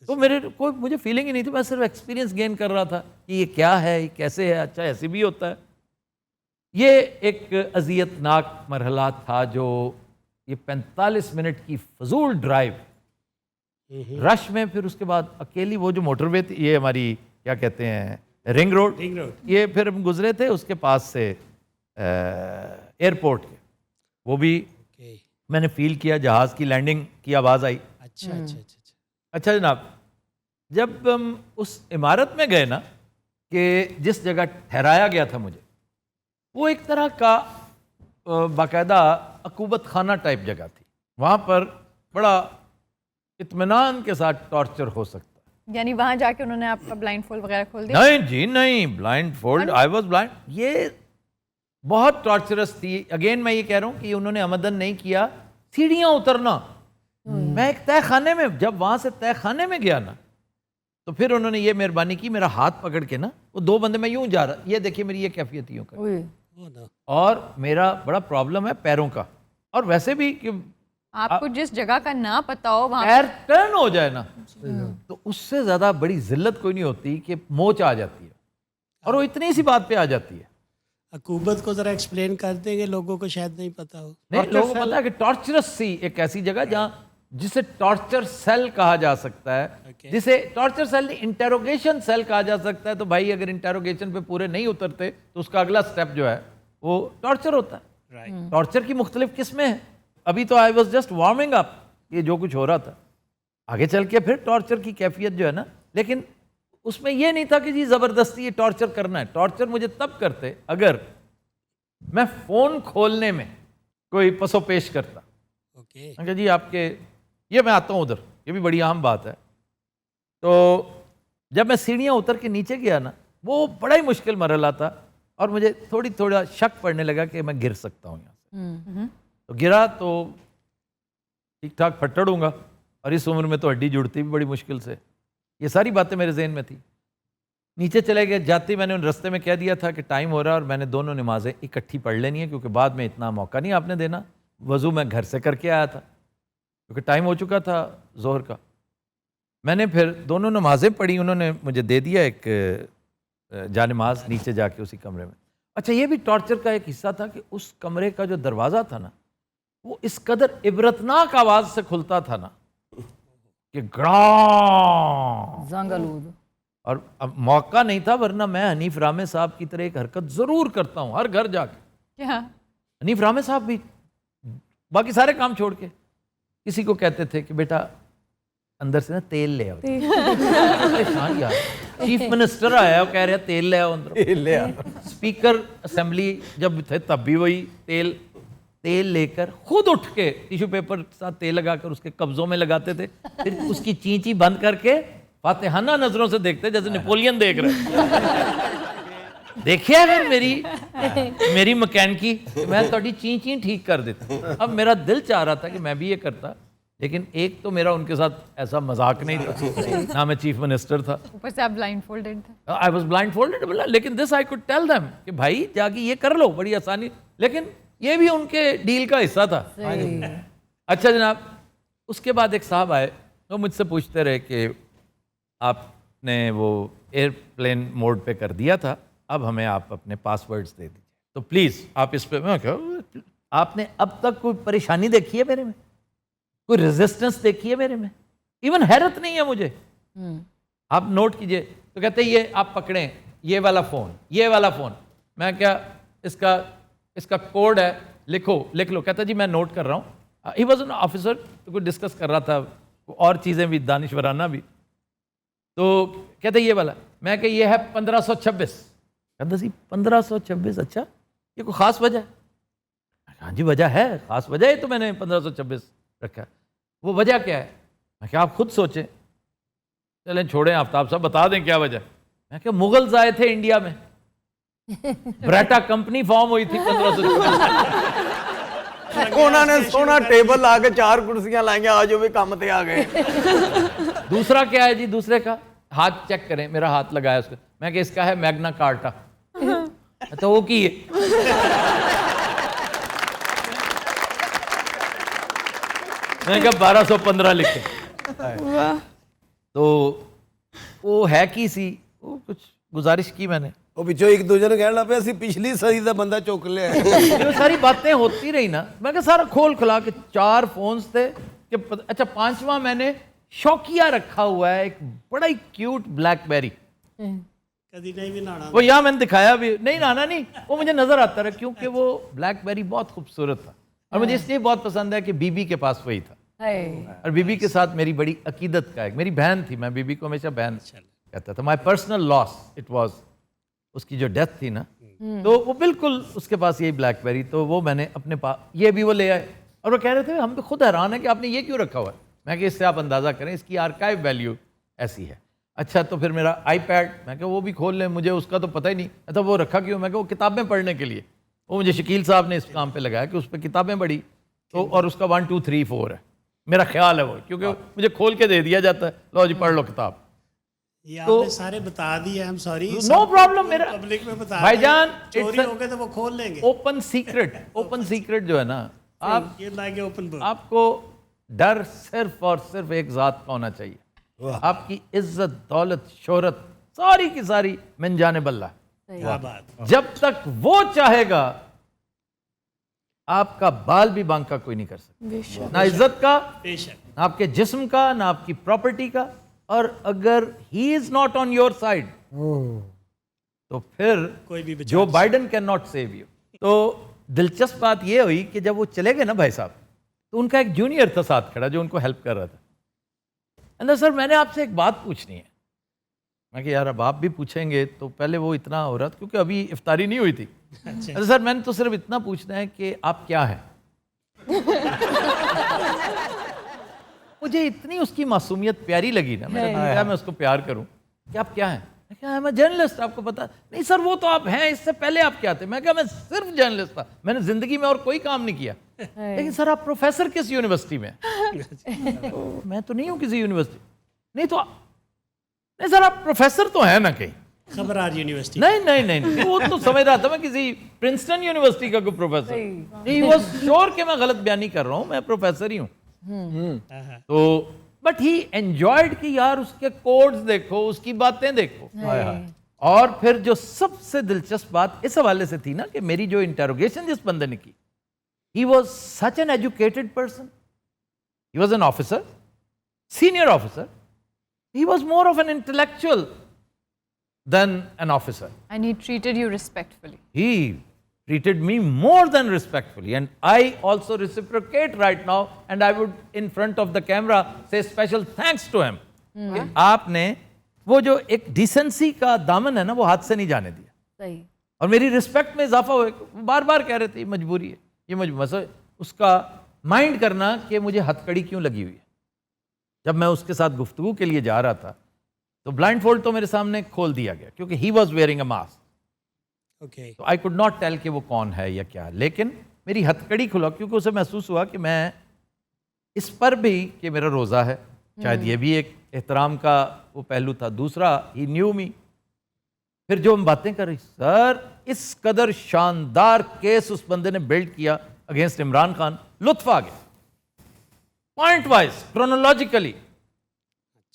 تو مجھے فیلنگ ہی نہیں تھی, میں صرف ایکسپیرینس گین کر رہا تھا کہ یہ کیا ہے, یہ کیسے ہے, اچھا ایسے بھی ہوتا ہے. یہ ایک اذیت ناک مرحلہ تھا جو یہ 45 منٹ کی فضول ڈرائیو رش میں. پھر اس کے بعد اکیلی وہ جو موٹر وے تھی, یہ ہماری کیا کہتے ہیں رنگ روڈ, یہ پھر ہم گزرے تھے اس کے پاس سے ایئرپورٹ کے. وہ بھی میں نے فیل کیا, جہاز کی لینڈنگ کی آواز آئی. اچھا جناب, جب ہم اس عمارت میں گئے نا کہ جس جگہ ٹھہرایا گیا تھا مجھے, وہ ایک طرح کا باقاعدہ عقوبت خانہ ٹائپ جگہ تھی. وہاں پر بڑا اطمینان کے ساتھ ٹارچر ہو سکتا ہے. یعنی وہاں جا کے انہوں نے آپ کا بلائنڈ فولڈ وغیرہ کھول دیا؟ نہیں جی نہیں, blind fold, I was blind. یہ بہت ٹارچرس تھی. اگین میں یہ کہہ رہا ہوں کہ انہوں نے عمدن نہیں کیا. سیڑھیاں اترنا, میں ایک تہ خانے میں, جب وہاں سے تہ خانے میں گیا نا تو پھر انہوں نے یہ مہربانی کی, میرا ہاتھ پکڑ کے نا, وہ 2 بندے میں یوں جا رہا, یہ دیکھیے میری یہ کیفیت یوں کر, اور میرا بڑا پرابلم ہے پیروں کا. اور ویسے بھی کہ آپ کو جس جگہ کا نہ پتا ہو وہاں پیر ٹرن ہو جائے نا تو اس سے زیادہ بڑی ذلت کوئی نہیں ہوتی کہ موچ آ جاتی ہے, اور وہ اتنی سی بات پہ آ جاتی ہے. حکومت کو ذرا ایکسپلین کر دیں گے, لوگوں کو شاید نہیں پتا ہو. نہیں, لوگوں کو پتا ہے کہ ٹارچرس سی ایک ایسی جگہ جہاں جسے ٹارچر سیل کہا جا سکتا ہے, جسے ٹارچر سیل نہیں انٹیروگیشن سیل کہا جا سکتا ہے. تو بھائی اگر انٹیروگیشن پہ پورے نہیں اترتے تو اس کا اگلا سٹیپ جو ہے وہ ٹارچر ہوتا ہے. ٹارچر کی مختلف قسمیں ہیں. ابھی تو I was just warming up یہ جو کچھ ہو رہا تھا. آگے چل کے پھر ٹارچر کی کیفیت جو ہے نا, لیکن اس میں یہ نہیں تھا کہ جی زبردستی یہ ٹارچر کرنا ہے. ٹارچر مجھے تب کرتے اگر میں فون کھولنے میں کوئی پس و پیش کرتا کہ جی آپ کے یہ میں آتا ہوں ادھر, یہ بھی بڑی اہم بات ہے. تو جب میں سیڑھیاں اتر کے نیچے گیا نا, وہ بڑا ہی مشکل مرحلہ تھا اور مجھے تھوڑا شک پڑنے لگا کہ میں گر سکتا ہوں یہاں سے. تو گرا تو ٹھیک ٹھاک پھٹڑ ہوں گا, اور اس عمر میں تو ہڈی جڑتی بھی بڑی مشکل سے. یہ ساری باتیں میرے ذہن میں تھی. نیچے چلے گئے, جاتے میں نے ان رستے میں کہہ دیا تھا کہ ٹائم ہو رہا ہے اور میں نے دونوں نمازیں اکٹھی پڑھ لینی ہے, کیونکہ بعد میں اتنا موقع نہیں آپ نے دینا. وضو میں گھر سے کر کے آیا تھا کیونکہ ٹائم ہو چکا تھا ظہر کا. میں نے پھر دونوں نمازیں پڑھی, انہوں نے مجھے دے دیا ایک جانماز نیچے جا کے اسی کمرے میں. اچھا یہ بھی ٹارچر کا ایک حصہ تھا کہ اس کمرے کا جو دروازہ تھا نا, وہ اس قدر عبرتناک آواز سے کھلتا تھا نا کہ گڑاں زنگلود. اور اب موقع نہیں تھا, ورنہ میں حنیف رامے صاحب کی طرح ایک حرکت ضرور کرتا ہوں ہر گھر جا کے. کیا؟ حنیف رامے صاحب بھی باقی سارے کام چھوڑ کے کسی کو کہتے تھے کہ بیٹا اندر سے نا تیل لے آؤ. چیف منسٹر آیا وہ کہہ رہا تیل لے آؤ اندر. اسپیکر اسمبلی جب تھے تب بھی وہی تیل لے کر خود اٹھ کے ٹیشو پیپر کے ساتھ تیل لگا کر اس کے قبضوں میں لگاتے تھے, پھر اس کی چینچی بند کر کے فاتحانہ نظروں سے دیکھتے جیسے نیپولین دیکھ رہے. دیکھیں اگر میری مکینکی میں تھوڑی چینچی ٹھیک کر دیتا. اب میرا دل چاہ رہا تھا کہ میں بھی یہ کرتا, لیکن ایک تو میرا ان کے ساتھ ایسا مذاق نہیں تھا, نہ میں چیف منسٹر تھا, اوپر سے آپ بلائنڈ فولڈڈ تھے. I was blindfolded. لیکن this I could tell them کہ بھائی جا کے یہ کر لو بڑی آسانی, لیکن یہ بھی ان کے ڈیل کا حصہ تھا. اچھا جناب, اس کے بعد ایک صاحب آئے, وہ مجھ سے پوچھتے رہے کہ آپ نے وہ ایئر پلین موڈ پہ کر دیا تھا, اب ہمیں آپ اپنے پاس ورڈز دے دیجیے, تو پلیز آپ اس پہ. میں کہا آپ نے اب تک کوئی پریشانی دیکھی ہے میرے میں, کوئی ریزسٹنس دیکھی ہے میرے میں, ایون حیرت نہیں ہے مجھے. آپ نوٹ کیجئے. تو کہتے ہیں یہ آپ پکڑیں یہ والا فون. میں کیا اس کا کوڈ ہے, لکھ لو. کہتا جی میں نوٹ کر رہا ہوں. ہی واز این آفیسر, تو کوئی ڈسکس کر رہا تھا اور چیزیں بھی دانشورانہ بھی. تو کہتے یہ والا. میں کہ یہ ہے 1526. کہتا جی 1526, اچھا یہ کوئی خاص وجہ ہے؟ ہاں جی وجہ ہے, خاص وجہ ہے تو میں نے 1526 رکھا. وہ وجہ کیا ہے؟ میں کہ آپ خود سوچیں. چلیں چھوڑیں آفتاب صاحب, بتا دیں کیا وجہ. میں کہ مغلز آئے تھے انڈیا میں, بریٹا کمپنی فارم ہوئی تھی 1526. انہوں نے سونا ٹیبل لا کے 4 کرسیاں لائیں, آج وہ بھی کام تے آ گئے. دوسرا کیا ہے جی؟ دوسرے کا ہاتھ چیک کریں, میرا ہاتھ لگایا اس کو. میں کہ اس کا ہے میگنا کارٹا. تو وہ کی ہے میں کہا 1215 لکھے. تو وہ ہے کی سی, وہ کچھ گزارش کی میں نے. وہ پچھو ایک دوسرے نے کہنا پہ اسی پچھلی صدی دا بندہ چوک لیا ہے. یہ ساری باتیں ہوتی رہی نا. میں کہا سارا کھول کھلا کے 4 فونز تھے کہ اچھا 5واں میں نے شوقیہ رکھا ہوا ہے, ایک بڑا ہی کیوٹ بلیک بیری. کدی نہیں بھی نہانا. وہ یہاں میں نے دکھایا بھی نہیں, نہانا نہیں, وہ مجھے نظر آتا رہا کیونکہ وہ بلیک بیری بہت خوبصورت تھا, اور مجھے اس لیے بہت پسند ہے کہ بی بی کے پاس وہی تھا. اور بی بی کے ساتھ میری بڑی عقیدت کا ایک, میری بہن تھی, میں بی بی کو ہمیشہ بہن کہتا تھا. My personal loss it was, اس کی جو ڈیتھ تھی نا, تو وہ بالکل اس کے پاس یہی بلیک بیری. تو وہ میں نے اپنے پاس, یہ بھی وہ لے آئے, اور وہ کہہ رہے تھے ہم تو خود حیران ہیں کہ آپ نے یہ کیوں رکھا ہوا ہے. میں کہ اس سے آپ اندازہ کریں اس کی آرکائیو ویلیو ایسی ہے. اچھا تو پھر میرا آئی پیڈ, میں کہ وہ بھی کھول لیں, مجھے اس کا تو پتہ ہی نہیں. اچھا وہ رکھا کیوں؟ میں کہ وہ کتابیں پڑھنے کے لیے. وہ مجھے شکیل صاحب نے اس کام پہ لگایا کہ اس پہ کتابیں پڑھی, تو اور اس کا 1 2 3 4 ہے, میرا خیال ہے وہ, کیونکہ مجھے کھول کے دے دیا جاتا ہے, لو جی پڑھ لو کتاب. یہ آپ نے سارے بتا دیے, I'm sorry. No problem. میرا پبلک میں بتا بھائی جان چوری ہو گئے تو وہ کھول لیں گے. اوپن سیکرٹ جو ہے نا, آپ کو ڈر صرف اور صرف ایک ذات کا ہونا چاہیے. آپ کی عزت, دولت, شہرت ساری کی ساری من جانب اللہ. جب تک وہ چاہے گا آپ کا بال بھی بانکا کوئی نہیں کر سکتا, نہ عزت کا, نہ آپ کے جسم کا, نہ آپ کی پراپرٹی کا. اور اگر he is not on your side تو پھر Joe Biden can not save you. تو دلچسپ بات یہ ہوئی کہ جب وہ چلے گئے نا بھائی صاحب, تو ان کا ایک جونیئر تھا ساتھ کھڑا جو ان کو ہیلپ کر رہا تھا. اندر سر میں نے آپ سے ایک بات پوچھنی ہے. میں کہ یار اب آپ بھی پوچھیں گے تو پہلے وہ اتنا ہو رہا تھا کیونکہ ابھی افطاری نہیں ہوئی تھی. سر میں نے تو صرف اتنا پوچھنا ہے کہ آپ کیا ہیں. مجھے اتنی اس کی معصومیت پیاری لگی نا, میں نے کہا میں اس کو پیار کروں کہ آپ کیا ہیں. میں کہا میں جرنلسٹ, آپ کو پتا نہیں سر وہ تو آپ ہیں, اس سے پہلے آپ کیا تھے. میں کہا میں صرف جرنلسٹ تھا, میں نے زندگی میں اور کوئی کام نہیں کیا. لیکن سر آپ پروفیسر کس یونیورسٹی میں؟ میں تو نہیں ہوں کسی یونیورسٹی. نہیں تو نہیں سر آپ پروفیسر تو ہیں نا کہیں. خبرار یونیورسٹی. نہیں نہیں نہیں وہ تو سمجھ رہا تھا میں کسی پرنسٹن یونیورسٹی کا کوئی پروفیسر. ہی واز شیور کہ میں غلط بیانی کر رہا ہوں, میں پروفیسر ہی ہوں. تو بٹ ہی انجوائڈ کہ یار اس کے کوڈز دیکھو, اس کی باتیں دیکھو. اور پھر جو سب سے دلچسپ بات اس حوالے سے تھی نا کہ میری جو انٹروگیشن جس بندے نے کی, he was such an educated person. He was an officer, senior officer. He was more of an intellectual than an officer. And he treated you respectfully. He treated me more than respectfully, and I also reciprocate right now, and I would in front of the camera say special thanks to him. کہ آپ نے وہ جو ایک decency کا دامن ہے نا وہ ہاتھ سے نہیں جانے دیا. صحیح. اور میری رسپیکٹ میں اضافہ ہوا. بار بار کہہ رہے تھے یہ مجبوری ہے, یہ مجبوری. اس کا مائنڈ کرنا کہ مجھے ہتھ کڑی کیوں لگی ہوئی ہے. جب میں اس کے ساتھ گفتگو کے لیے جا رہا تھا تو بلائنڈ فولڈ تو میرے سامنے کھول دیا گیا کیونکہ he was wearing a mask. تو آئی کوڈ ناٹ ٹیل کہ وہ کون ہے یا کیا. لیکن میری ہتھ کڑی کھلا کیونکہ اسے محسوس ہوا کہ میں اس پر بھی کہ میرا روزہ ہے, شاید یہ بھی ایک احترام کا وہ پہلو تھا. دوسرا ہی نیو می. پھر جو ہم باتیں کر رہی, سر اس قدر شاندار کیس اس بندے نے بلڈ کیا اگینسٹ عمران خان, لطف آ گیا پوائنٹ وائز کرونالوجیکلی.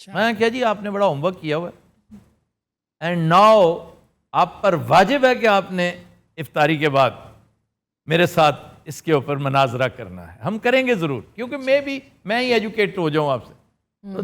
میں کہا جی آپ نے بڑا ہوم ورک کیا ہوا ہے, اینڈ ناؤ آپ پر واجب ہے کہ آپ نے افطاری کے بعد میرے ساتھ اس کے اوپر مناظرہ کرنا ہے. ہم کریں گے ضرور کیونکہ میں ہی ایجوکیٹ ہو جاؤں آپ سے. تو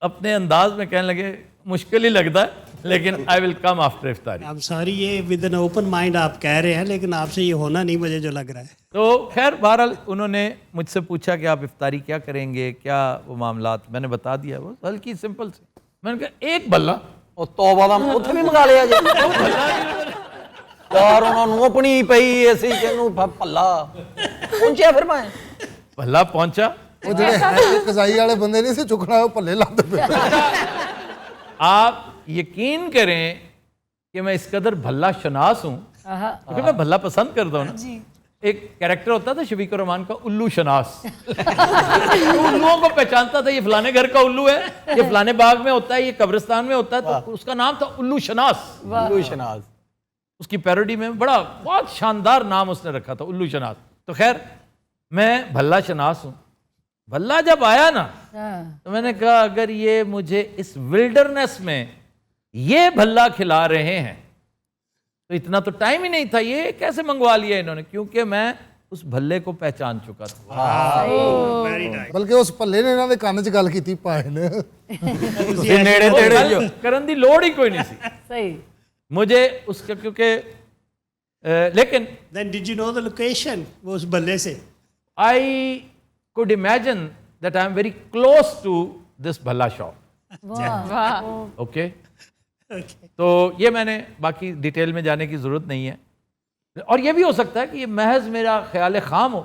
اپنے انداز میں کہنے لگے مشکل ہی لگتا ہے لیکن آئی ول کم آفٹر افطاری. I'm sorry یہ ود این اوپن مائنڈ آپ کہہ رہے ہیں لیکن آپ سے یہ ہونا نہیں مجھے جو لگ رہا ہے. تو خیر بہرحال انہوں نے مجھ سے پوچھا کہ آپ افطاری کیا کریں گے, کیا وہ معاملات. میں نے بتا دیا وہ ہلکی سمپل سے. میں نے کہا ایک بھلا. ਉਹ ਤੋਬਾ ਦਾ ਉੱਥੇ ਵੀ ਮੰਗਾ ਲਿਆ ਜੇ ਯਾਰ ਉਹਨਾਂ ਨੂੰ ਆਪਣੀ ਪਈ ਅਸੀਂ ਕਿਹਨੂੰ ਭੱਲਾ ਪਹੁੰਚਿਆ ਫਿਰ ਮੈਂ بھلا پہنچا. وہ جڑے قضائی والے بندے نہیں سے چکنا وہ پلے لاتے پہ. آپ یقین کریں کہ میں اس قدر بھلا شناس ہوں کیونکہ میں بھلا پسند کرتا ہوں نا. ایک کیریکٹر ہوتا تھا شفیق الرحمان کا, الو شناس. الوؤں کو پہچانتا تھا, یہ فلانے گھر کا الو ہے, یہ فلانے باغ میں ہوتا ہے, یہ قبرستان میں ہوتا ہے. تو اس کا نام تھا الو شناس. الو شناس اس کی پیروڈی میں بڑا بہت شاندار نام اس نے رکھا تھا, الو شناس. تو خیر میں بھلا شناس ہوں. بھلا جب آیا نا تو میں نے کہا اگر یہ مجھے اس ولڈرنس میں یہ بھلا کھلا رہے ہیں تو اتنا تو ٹائم ہی نہیں تھا, یہ کیسے منگوا لیا انہوں نے, کیونکہ میں اس بھلے کو پہچان چکا تھا. بلکہ اس پلے نے انہوں نے کان چ گل کی پائے نے نیڑے تیڑے جو کرن دی لوڑ ہی کوئی نہیں سی صحیح. مجھے اس کا, کیونکہ لیکن Then did you know the location وہ اس بلے سے؟ I could imagine that I am very close to this bhalla shop. Okay. تو یہ میں نے باقی ڈیٹیل میں جانے کی ضرورت نہیں ہے. اور یہ بھی ہو سکتا ہے کہ یہ محض میرا خیال خام ہو.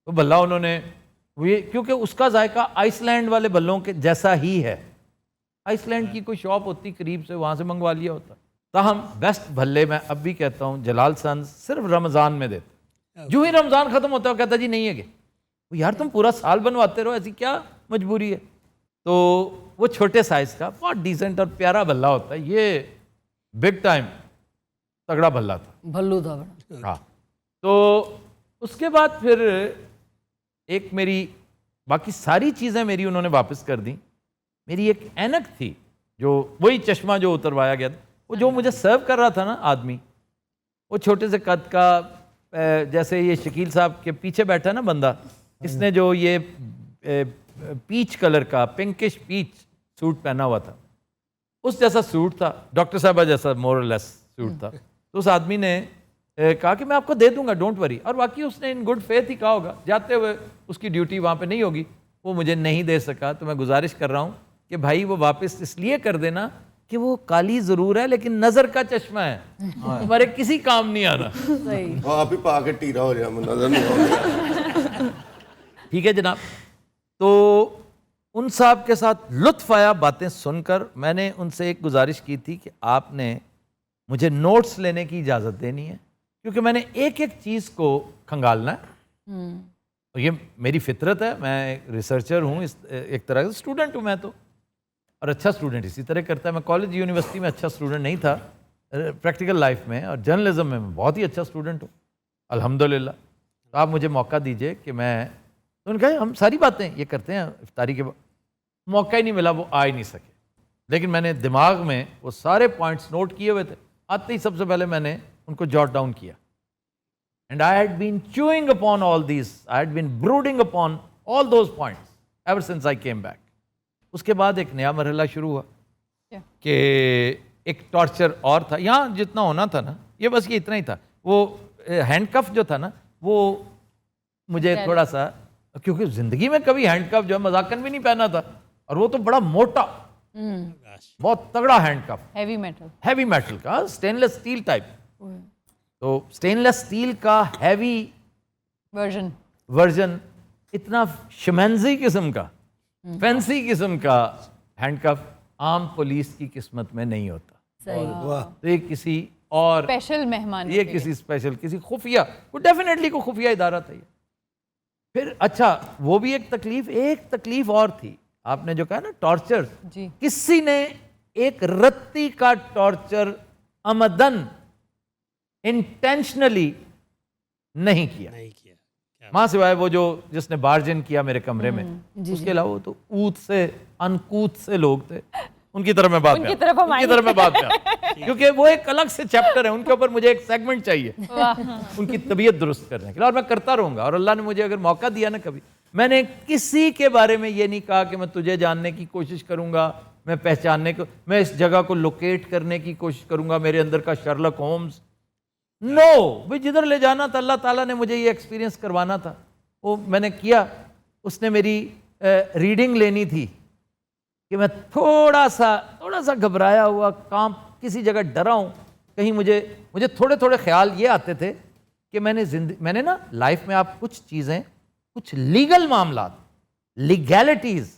تو بھلا انہوں نے کیونکہ اس کا ذائقہ آئس لینڈ والے بھلوں کے جیسا ہی ہے. آئس لینڈ کی کوئی شاپ ہوتی قریب سے, وہاں سے منگوا لیا ہوتا. تاہم بیسٹ بھلے میں اب بھی کہتا ہوں جلال سنز صرف رمضان میں دیتے. جو ہی رمضان ختم ہوتا ہے وہ کہتا جی نہیں ہے کہ یار تم پورا سال بنواتے رہو, ایسی کیا مجبوری ہے. تو وہ چھوٹے سائز کا بہت ڈیسنٹ اور پیارا بھلا ہوتا ہے. یہ بگ ٹائم تگڑا بھلا تھا, بھلو تھا. ہاں. تو اس کے بعد پھر ایک میری باقی ساری چیزیں میری انہوں نے واپس کر دیں. میری ایک اینک تھی جو وہی چشمہ جو اتروایا گیا تھا, وہ جو مجھے سرو کر رہا تھا نا آدمی, وہ چھوٹے سے قد کا, جیسے یہ شکیل صاحب کے پیچھے بیٹھا نا بندہ, اس نے جو یہ پیچ کلر کا پنکش پیچ سوٹ پہنا ہوا تھا, اس جیسا سوٹ تھا, ڈاکٹر صاحبہ جیسا مور اور لیس سوٹ تھا. تو اس آدمی نے کہا کہ میں آپ کو دے دوں گا, ڈونٹ وری. اور واقعی اس نے ان گڈ فیتھ ہی کہا ہوگا, جاتے ہوئے اس کی ڈیوٹی وہاں پہ نہیں ہوگی, وہ مجھے نہیں دے سکا. تو میں گزارش کر رہا ہوں کہ بھائی وہ واپس اس لیے کر دینا کہ وہ کالی ضرور ہے لیکن نظر کا چشمہ ہے, ہمارے کسی کام نہیں آنا. آپ ہی پا کے ٹیرا ہو جائے, نظر نہیں ہو رہا. ٹھیک ہے جناب. تو ان صاحب کے ساتھ لطف آیا باتیں سن کر. میں نے ان سے ایک گزارش کی تھی کہ آپ نے مجھے نوٹس لینے کی اجازت دینی ہے, کیونکہ میں نے ایک ایک چیز کو کھنگالنا ہے. اور یہ میری فطرت ہے, میں ایک ریسرچر ہوں, ایک طرح سے اسٹوڈنٹ ہوں میں تو, اور اچھا اسٹوڈنٹ اسی طرح کرتا ہے. میں کالج یونیورسٹی میں اچھا اسٹوڈنٹ نہیں تھا, پریکٹیکل لائف میں اور جرنلزم میں بہت ہی اچھا اسٹوڈنٹ ہوں الحمدللہ. تو آپ مجھے موقع دیجئے کہ میں, تو انہوں نے کہا ہم ساری باتیں یہ کرتے ہیں افطاری کے بعد. موقع ہی نہیں ملا, وہ آ ہی نہیں سکے. لیکن میں نے دماغ میں وہ سارے پوائنٹس نوٹ کیے ہوئے تھے. آتے ہی سب سے پہلے میں نے ان کو جاٹ ڈاؤن کیا. And I had been chewing upon all these, I had been brooding upon all those points ever since I came back. اس کے بعد ایک نیا مرحلہ شروع ہوا کہ ایک ٹارچر اور تھا. یہاں جتنا ہونا تھا نا, یہ بس یہ اتنا ہی تھا. وہ ہینڈ کف جو تھا نا, وہ مجھے تھوڑا سا, کیونکہ زندگی میں کبھی ہینڈ کف جو ہے مذاکن بھی نہیں پہنا تھا, اور وہ تو بڑا موٹا, بہت تگڑا ہینڈ کف, ہیوی میٹل کا, اسٹین لیس اسٹیل ٹائپ. تو اسٹین لیس اسٹیل کا ہیوی ورژن اتنا شمینزی قسم کا, فینسی قسم کا ہینڈ کف عام پولیس کی قسمت میں نہیں ہوتا. تو یہ کسی اور اسپیشل مہمان, یہ کسی اسپیشل, کسی خفیہ, وہ ڈیفینیٹلی کوئی خفیہ ادارہ تھا یہ. پھر اچھا وہ بھی ایک تکلیف, ایک تکلیف اور تھی. آپ نے جو کہا نا ٹارچر, کسی نے ایک رتی کا ٹارچر عمدن انٹینشنلی نہیں کیا, ماں سوائے وہ جو جس نے بارجن کیا میرے کمرے میں. اس کے علاوہ تو اوت سے انکوت سے لوگ تھے, ان کی طرف میں بات کیا, کیونکہ وہ ایک الگ سے چیپٹر ہے, ان کے اوپر مجھے ایک سیگمنٹ چاہیے ان کی طبیعت درست کرنے کے لیے, اور میں کرتا رہوں گا. اور اللہ نے مجھے اگر موقع دیا نا کبھی, میں نے کسی کے بارے میں یہ نہیں کہا کہ میں تجھے جاننے کی کوشش کروں گا, میں پہچاننے کو, میں اس جگہ کو لوکیٹ کرنے کی کوشش کروں گا, میرے اندر کا شرلک ہومز. نو, بھی جدھر لے جانا تھا اللہ تعالیٰ نے مجھے یہ ایکسپیرینس کروانا تھا, وہ میں نے کیا. اس نے میری ریڈنگ لینی تھی کہ میں تھوڑا سا گھبرایا ہوا, کام کسی جگہ ڈرا ہوں, کہیں مجھے تھوڑے تھوڑے خیال یہ آتے تھے کہ میں نے نا لائف میں آپ کچھ چیزیں, کچھ لیگل معاملات, لیگیلٹیز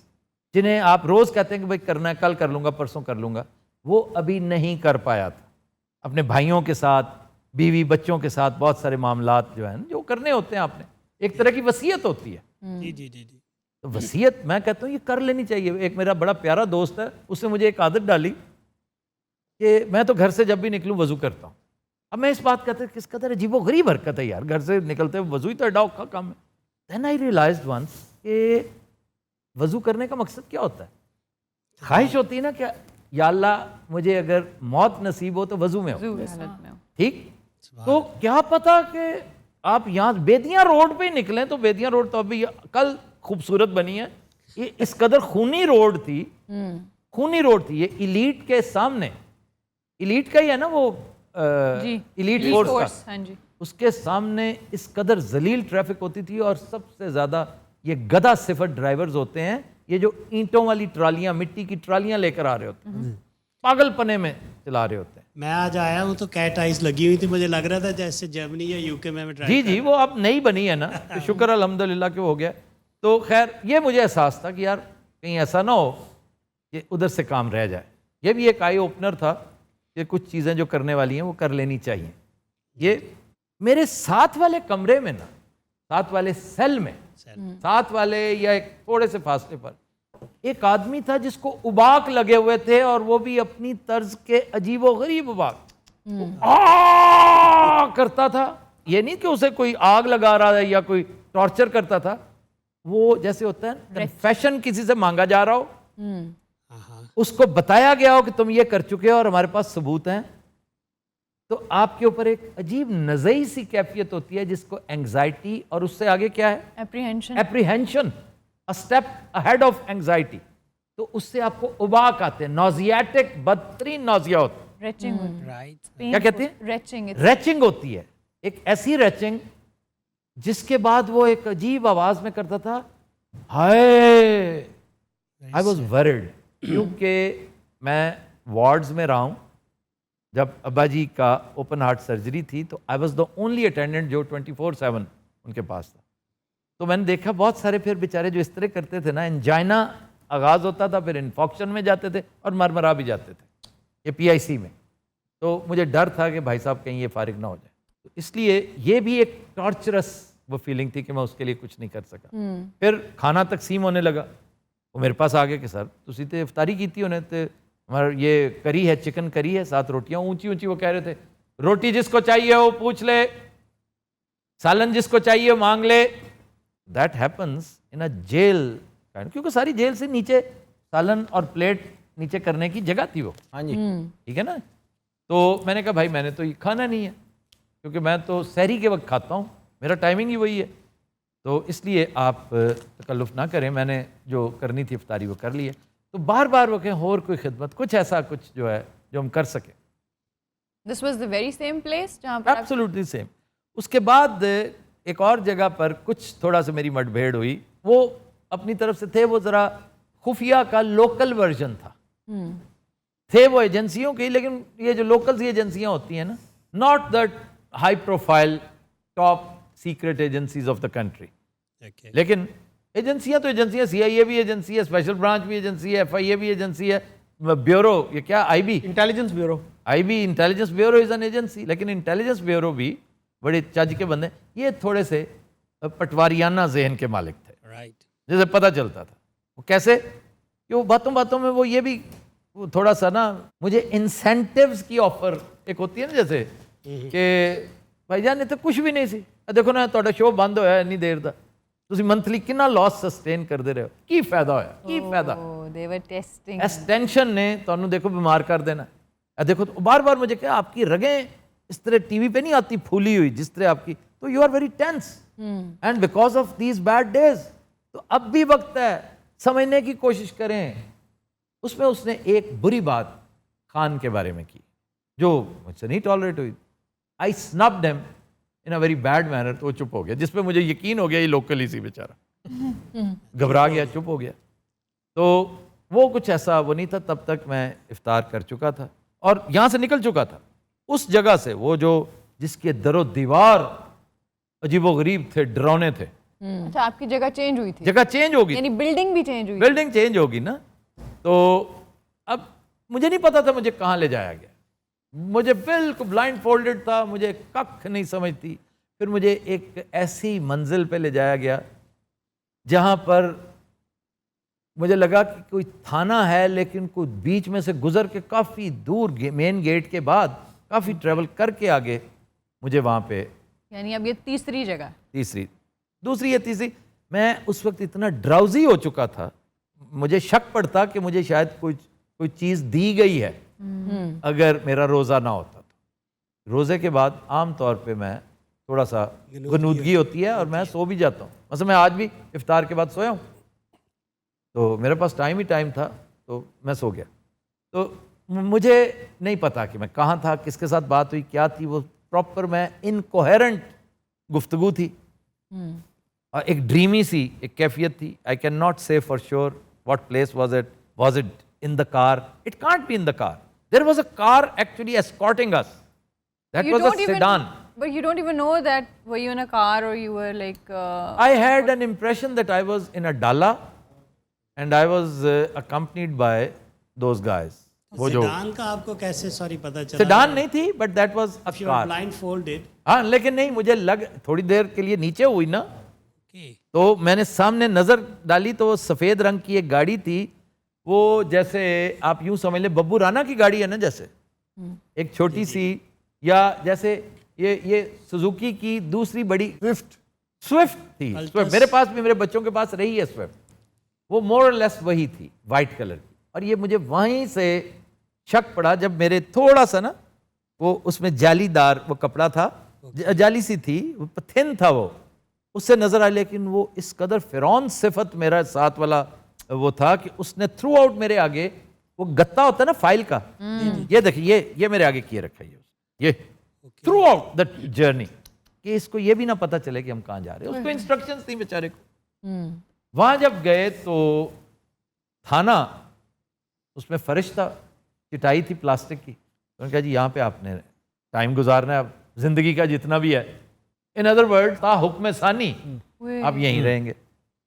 جنہیں آپ روز کہتے ہیں کہ بھائی کرنا ہے, کل کر لوں گا, پرسوں کر لوں گا, وہ ابھی نہیں کر پایا تھا. اپنے بھائیوں کے ساتھ, بیوی بچوں کے ساتھ بہت سارے معاملات جو ہیں جو کرنے ہوتے ہیں, آپ نے ایک طرح کی وصیت ہوتی ہے. جی. تو وصیت میں کہتا ہوں یہ کر لینی چاہیے. ایک میرا بڑا پیارا دوست ہے, اس نے مجھے ایک عادت ڈالی کہ میں تو گھر سے جب بھی نکلوں وضو کرتا ہوں. اب میں اس بات کہتا ہوں کس قدر عجیب و غریب حرکت ہے یار, گھر سے نکلتے وضو ہی تو ڈاؤ کا کام ہے. دین آئی ریئلائزڈ ونس کہ وضو کرنے کا مقصد کیا ہوتا ہے. خواہش ہوتی ہے نا کہ یا اللہ مجھے اگر موت نصیب ہو تو وضو میں ہو, ٹھیک. تو کیا پتا کہ آپ یہاں بیدیاں روڈ پہ ہی نکلیں, تو بیدیاں روڈ تو ابھی کل خوبصورت بنی ہے, یہ اس قدر خونی روڈ تھی, یہ ایلیٹ کے سامنے, ایلیٹ کا ہی ہے نا وہ ایلیٹ فورس کا, اس کے سامنے اس قدر ذلیل ٹریفک ہوتی تھی. اور سب سے زیادہ یہ گدھا صفت ڈرائیورز ہوتے ہیں, یہ جو اینٹوں والی ٹرالیاں, مٹی کی ٹرالیاں لے کر آ رہے ہوتے ہیں, پاگل پنے میں چلا رہے ہوتے ہیں. میں آج آیا ہوں تو کیٹ آئز لگی ہوئی تھی, مجھے لگ رہا تھا جیسے جرمنی یا یو کے میں جی وہ اب نئی بنی ہے نا, تو شکر الحمدللہ کہ ہو گیا. تو خیر یہ مجھے احساس تھا کہ یار کہیں ایسا نہ ہو کہ ادھر سے کام رہ جائے. یہ بھی ایک آئی اوپنر تھا کہ کچھ چیزیں جو کرنے والی ہیں وہ کر لینی چاہیے. یہ میرے ساتھ والے کمرے میں نا, ساتھ والے سیل میں, ساتھ والے یا ایک تھوڑے سے فاصلے پر ایک آدمی تھا جس کو اباک لگے ہوئے تھے, اور وہ بھی اپنی طرز کے عجیب و غریب اباک کرتا تھا. یہ نہیں کہ اسے کوئی آگ لگا رہا ہے یا کوئی ٹارچر کرتا تھا, وہ جیسے ہوتا ہے کنفیشن کسی سے مانگا جا رہا ہو, اس کو بتایا گیا ہو کہ تم یہ کر چکے ہو اور ہمارے پاس ثبوت ہیں, تو آپ کے اوپر ایک عجیب نزعی سی کیفیت ہوتی ہے جس کو اینگزائٹی, اور اس سے آگے کیا ہے apprehension, a step ahead of anxiety. تو اس سے آپ کو اباک آتے ہیں, نوزیاٹک, بدترین نوزیا ہوتا ہے, کیا کہتے ہیں, ریچنگ ہوتی ہے. ایک ایسی ریچنگ جس کے بعد وہ ایک عجیب آواز میں کرتا تھا ہائے. آئی واز ورڈ کیونکہ میں وارڈز میں رہا ہوں. جب ابا جی کا اوپن ہارٹ سرجری تھی تو I was the only attendant جو 24/7 ان کے پاس تھا. تو میں نے دیکھا بہت سارے پھر بیچارے جو اس طرح کرتے تھے نا, انجائنا آغاز ہوتا تھا, پھر انفیکشن میں جاتے تھے اور مرمرا بھی جاتے تھے یہ PIC میں. تو مجھے ڈر تھا کہ بھائی صاحب کہیں یہ فارغ نہ ہو جائے. تو اس لیے یہ بھی ایک ٹارچرس وہ فیلنگ تھی کہ میں اس کے لیے کچھ نہیں کر سکا. پھر کھانا تقسیم ہونے لگا, وہ میرے پاس آ گیا کہ سر تسی تے افطاری کی تھی انہیں تے ہمارا یہ کری ہے, چکن کری ہے, 7 روٹیاں اونچی اونچی. وہ کہہ رہے تھے روٹی جس کو چاہیے وہ پوچھ لے, سالن جس کو چاہیے مانگ لے. That happens in a jail, کیونکہ ساری جیل سے نیچے سالن اور پلیٹ نیچے کرنے کی جگہ تھی وہ. ہاں جی ٹھیک ہے نا. تو میں نے کہا بھائی میں نے تو یہ کھانا نہیں ہے, کیونکہ میں تو سحری کے وقت کھاتا ہوں, میرا ٹائمنگ ہی وہی ہے. تو اس لیے آپ تکلف نہ کریں, میں نے جو کرنی تھی افطاری وہ کر لی ہے. تو بار بار وہ کہیں اور کوئی خدمت, کچھ ایسا کچھ جو ہے جو ہم کر سکیں. This was the very same place جہاں پر ایبسولوٹلی سیم. اس کے بعد ایک اور جگہ پر کچھ تھوڑا سا میری مٹ بھیڑ ہوئی. وہ اپنی طرف سے تھے, وہ ذرا خفیہ کا لوکل ورژن تھا. تھے وہ ایجنسیوں کی, لیکن یہ جو لوکل سی ایجنسیاں ہوتی ہیں نا, not that high profile top secret agencies of the country. لیکن ایجنسیاں تو ایجنسیاں, CIA بھی ایجنسی ہے, اسپیشل برانچ بھی ایجنسی ہے, FIA بھی ایجنسی ہے, بیورو یہ کیا IB intelligence bureau, IB intelligence bureau is an agency. لیکن انٹیلیجنس بیورو بھی بڑے چج کے بندے, یہ تھوڑے سے پٹواریانہ ذہن کے مالک تھے, جیسے پتہ چلتا تھا. وہ کیسے کہ وہ باتوں باتوں میں وہ یہ بھی تھوڑا سا نا مجھے انسینٹیوز کی آفر ایک ہوتی ہے نا, جیسے کہ بھائی جان یہ تو کچھ بھی نہیں سی, دیکھو نا تھوڑا شو بند ہویا اتنی دیر دا, تسی منتھلی کنا لاس سسٹین کرتے رہے ہو, کی فائدہ ہویا, کی فائدہ. they were testing. اس ٹینشن نے تمہیں دیکھو بیمار کر دینا. دیکھو بار بار مجھے کہا آپ کی رگیں اس طرح ٹی وی پہ نہیں آتی پھولی ہوئی جس طرح آپ کی, تو you are very tense and because of these bad days. تو اب بھی وقت ہے, سمجھنے کی کوشش کریں. اس میں اس نے ایک بری بات خان کے بارے میں کی جو مجھ سے نہیں ٹالریٹ ہوئی. آئی سنبڈ ہم ان اے ویری بیڈ مینر. تو وہ چپ ہو گیا, جس پہ مجھے یقین ہو گیا یہ لوکل ہی سی بیچارہ, گھبرا گیا, چپ ہو گیا. تو وہ کچھ ایسا وہ نہیں تھا. تب تک میں افطار کر چکا تھا اور یہاں سے نکل چکا تھا. اس جگہ سے وہ جو جس کے در و دیوار عجیب و غریب تھے, ڈرونے تھے. اچھا آپ کی جگہ چینج ہوئی تھی, جگہ چینج ہوگی, یعنی بلڈنگ بھی چینج ہوئی, بلڈنگ چینج ہوگی نا. تو اب مجھے نہیں پتا تھا مجھے کہاں لے جایا گیا. مجھے بالکل بلائنڈ فولڈڈ تھا, مجھے ککھ نہیں سمجھتی. پھر مجھے ایک ایسی منزل پہ لے جایا گیا جہاں پر مجھے لگا کہ کوئی تھانہ ہے, لیکن کوئی بیچ میں سے گزر کے کافی دور مین گیٹ کے بعد کافی ٹریول کر کے آگے مجھے وہاں پہ, یعنی اب یہ تیسری جگہ, دوسری یا تیسری. میں اس وقت اتنا ڈراؤزی ہو چکا تھا, مجھے شک پڑتا کہ مجھے شاید کوئی چیز دی گئی ہے اگر میرا روزہ نہ ہوتا. تو روزے کے بعد عام طور پہ میں تھوڑا سا غنودگی ہوتی ہے اور میں سو بھی جاتا ہوں. مثلا میں آج بھی افطار کے بعد سویا ہوں, تو میرے پاس ٹائم ہی ٹائم تھا تو میں سو گیا. تو مجھے نہیں پتا کہ میں کہاں تھا, کس کے ساتھ بات ہوئی, کیا تھی. وہ پراپر میں انکوہرنٹ گفتگو تھی اور ایک ڈریمی سی ایک کیفیت تھی. آئی کین ناٹ سے for sure what place was it in the car? It can't be in the car. There was a car actually escorting us. That was a sedan. But you don't even know that were you in a car or you were like I had an impression that I was in a Dala and I was accompanied by those guys. Sedan کا آپ کو کیسے sorry پتا چلا؟ Sedan نہیں تھی but that was a car. Blindfolded. ہاں لیکن نہیں, مجھے تھوڑی دیر کے لیے نیچے ہوئی نا, تو میں نے سامنے نظر ڈالی تو وہ سفید رنگ کی ایک گاڑی تھی. وہ جیسے آپ یوں سمجھ لیں ببو رانا کی گاڑی ہے نا, جیسے ایک چھوٹی سی, یا جیسے یہ سوزوکی کی دوسری بڑی سوئفٹ تھی. میرے پاس بھی, میرے بچوں کے پاس رہی ہے سوئفٹ. وہ مور اور لیس وہی تھی, وائٹ کلر کی. اور یہ مجھے وہیں سے شک پڑا جب میرے تھوڑا سا نا وہ اس میں جالی دار وہ کپڑا تھا, جالی سی تھی, تھن تھا, وہ اس سے نظر آئی. لیکن وہ اس قدر فرعون صفت میرا ساتھ والا وہ تھا کہ اس نے تھرو آؤٹ میرے آگے وہ گتا ہوتا ہے نا فائل کا, یہ دیکھیں یہ میرے آگے کیے رکھا ہے, یہ تھرو آؤٹ دیٹ جرنی. کہ اس کو یہ بھی نہ پتہ چلے کہ ہم کہاں جا رہے ہیں. اس کو انسٹرکشنز تھیں بیچارے کو. وہاں جب گئے تو تھانہ اس میں فرش تھا, چٹائی تھی پلاسٹک کی. انہوں نے کہا جی یہاں پہ آپ نے ٹائم گزارنا ہے اب زندگی کا جتنا بھی ہے. ان ادر ورڈ تا حکم ثانی آپ یہیں رہیں گے.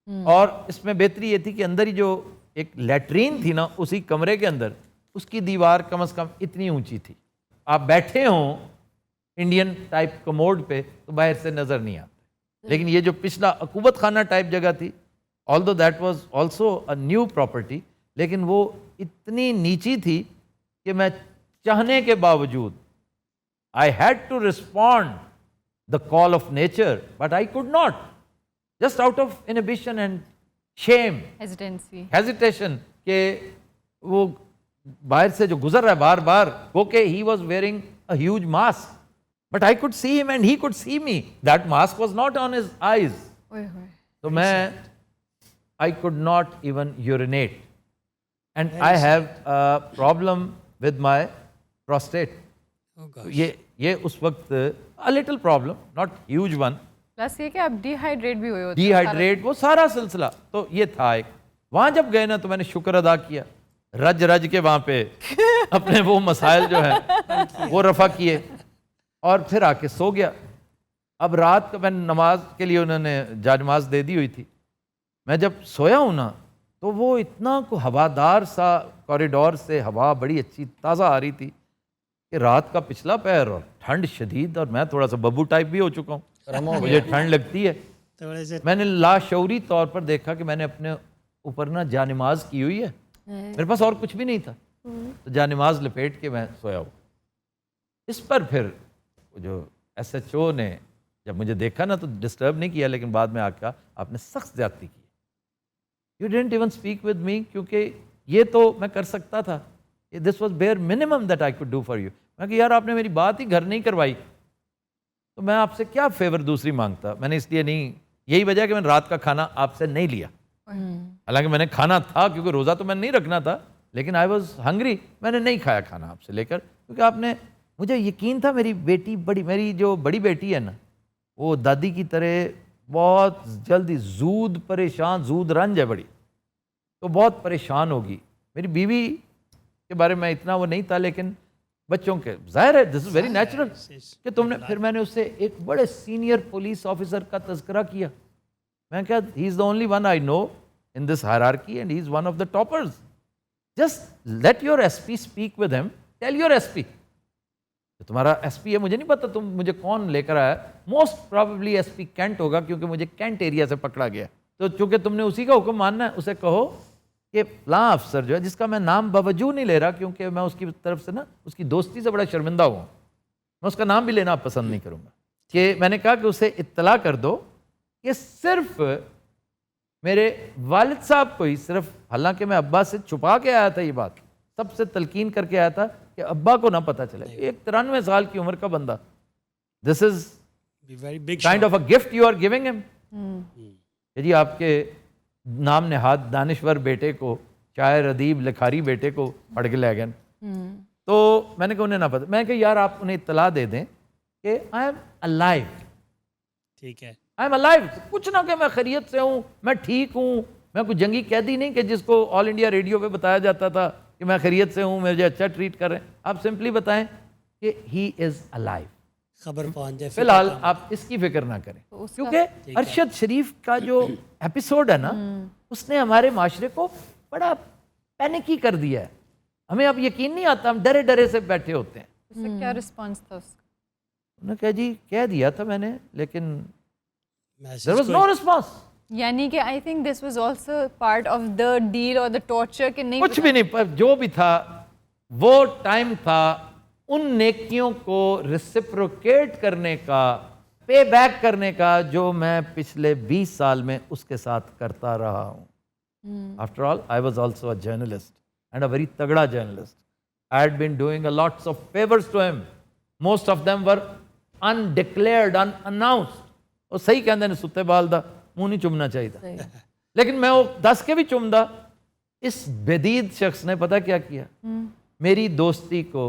اور اس میں بہتری یہ تھی کہ اندر ہی جو ایک لیٹرین تھی نا اسی کمرے کے اندر, اس کی دیوار کم از کم اتنی اونچی تھی. آپ بیٹھے ہوں انڈین ٹائپ کموڈ پہ تو باہر سے نظر نہیں آتے. لیکن یہ جو پچھلا عقوبت خانہ ٹائپ جگہ تھی, آلدو that was also a new property, لیکن وہ اتنی نیچی تھی کہ میں چاہنے کے باوجود I had to respond the call of nature, but I could not, just out of inhibition and shame, hesitation کہ وہ باہر سے جو گزر رہا ہے بار بار, وہ کہ he was wearing a huge mask, but I could see him and he could see me. That mask was not on his eyes. So میں I could not even urinate, and I have a problem with my prostate. یہ اس وقت a little problem, not huge one. Plus یہ کہ آپ D hydrate بھی ہوئے ہوتے D hydrate وہ سارا سلسلہ. تو یہ تھا ایک. وہاں جب گئے نا تو میں نے شکر ادا کیا, رج رج کے وہاں پہ اپنے وہ مسائل جو ہیں وہ رفع کیے اور پھر آ کے سو گیا. اب رات کو میں نماز کے لیے انہوں نے جانماز دے دی ہوئی تھی. میں جب سویا ہوں نا تو وہ اتنا کو ہوادار سا کوریڈور سے ہوا بڑی اچھی تازہ آ رہی تھی کہ رات کا پچھلا پیر اور ٹھنڈ شدید, اور میں تھوڑا سا ببو ٹائپ بھی ہو چکا ہوں, مجھے ٹھنڈ لگتی ہے. میں نے لاشعوری طور پر دیکھا کہ میں نے اپنے اوپر نا جانماز کی ہوئی ہے, میرے پاس اور کچھ بھی نہیں تھا, تو جانماز لپیٹ کے میں سویا ہوں. اس پر پھر جو ایس ایچ او نے جب مجھے دیکھا نا تو ڈسٹرب نہیں کیا, لیکن بعد میں آ کے آپ نے سخت زیادتی کی. You didn't even speak with me, کیونکہ یہ تو میں کر سکتا تھا. This was bare minimum that I could do for you. میں کہ یار آپ نے میری بات ہی گھر نہیں کروائی تو میں آپ سے کیا فیور دوسری مانگتا. میں نے اس لیے نہیں, یہی وجہ ہے کہ میں نے رات کا کھانا آپ سے نہیں لیا. حالانکہ میں نے کھانا تھا, کیونکہ روزہ تو میں نے نہیں رکھنا تھا, لیکن آئی واز ہنگری. میں نے نہیں کھایا کھانا آپ سے لے کر, کیونکہ آپ نے, مجھے یقین تھا میری بیٹی میری جو بڑی بیٹی ہے نا وہ دادی کی طرح بہت جلدی زود پریشان, زود رنج ہے بڑی, تو بہت پریشان ہوگی. میری بیوی کے بارے میں اتنا وہ نہیں تھا, لیکن بچوں کے ظاہر ہے دس از ویری نیچرل کہ تم نے. پھر میں نے اس سے ایک بڑے سینئر پولیس آفیسر کا تذکرہ کیا. میں کہا he is the only one I know in this hierarchy and he is one of the toppers. Just let your S P speak with him, tell your S P. تمہارا S پی ہے مجھے نہیں پتا تم مجھے کون لے کر آیا, موسٹ پرابیبلی ایس پی کینٹ ہوگا, کیونکہ مجھے کینٹ ایریا سے پکڑا گیا. تو چونکہ تم نے اسی کا حکم ماننا ہے, اسے کہو کہ فلاں افسر جو ہے, جس کا میں نام باوجود نہیں لے رہا کیونکہ میں اس کی طرف سے نا اس کی دوستی سے بڑا شرمندہ ہوا ہوں, میں اس کا نام بھی لینا پسند نہیں کروں گا, کہ میں نے کہا کہ اسے اطلاع کر دو کہ صرف میرے والد صاحب کو ہی, صرف, حالانکہ میں ابا سے چھپا کے آیا تھا, یہ بات سب سے تلقین کر کے آیا تھا کہ ابا کو نہ پتہ چلے. ایک 93 سال کی عمر کا بندہ, this is kind of a gift you are giving him. جی آپ کے نام نہاد دانشور بیٹے کو, شاعر ادیب لکھاری بیٹے کو پڑھ کے لے گئے. تو میں نے کہا انہیں نہ پتہ. میں نے کہا یار آپ انہیں اطلاع دے دیں کہ آئی ایم الائیو. ٹھیک ہے, آئی ایم الائیو. کچھ نہ کہ میں خیریت سے ہوں, میں ٹھیک ہوں, میں کوئی جنگی قیدی نہیں کہ جس کو آل انڈیا ریڈیو پہ بتایا جاتا تھا کہ میں خیریت سے ہوں, مجھے اچھا ٹریٹ کر رہے ہیں. آپ سمپلی بتائیں کہ ہی از الائیو. خبر پہنچ جائے. فی الحال آپ اس کی فکر نہ کریں, کیونکہ ارشد شریف کا جو ایپیسوڈ ہے نا اس نے ہمارے معاشرے کو بڑا پینکی کر دیا ہے. ہمیں اب یقین نہیں آتا, ہم ڈرے ڈرے سے بیٹھے ہوتے ہیں. اس سے کیا رسپانس تھا اس کا؟ انہوں نے کہا جی کہہ دیا تھا میں نے, لیکن there was no response. یعنی کہ I think this was also part of the deal اور دا ٹارچر کہ نہیں کچھ بھی نہیں, پر جو بھی تھا وہ ٹائم تھا ان نیکیوں کو ریسپروکیٹ کرنے کا, پے بیک کرنے کا, جو میں پچھلے 20 سال میں اس کے ساتھ کرتا رہا ہوں. After all I was also a journalist and a very تگڑا journalist. I had been doing lots of favours to him, most of them were undeclared, unannounced. اور صحیح کہندے نے ستے بال دا منہ نہیں چومنا چاہیے تھا, لیکن میں وہ 10 کے بھی چومدا. اس بدید شخص نے پتہ کیا کیا, میری دوستی کو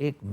1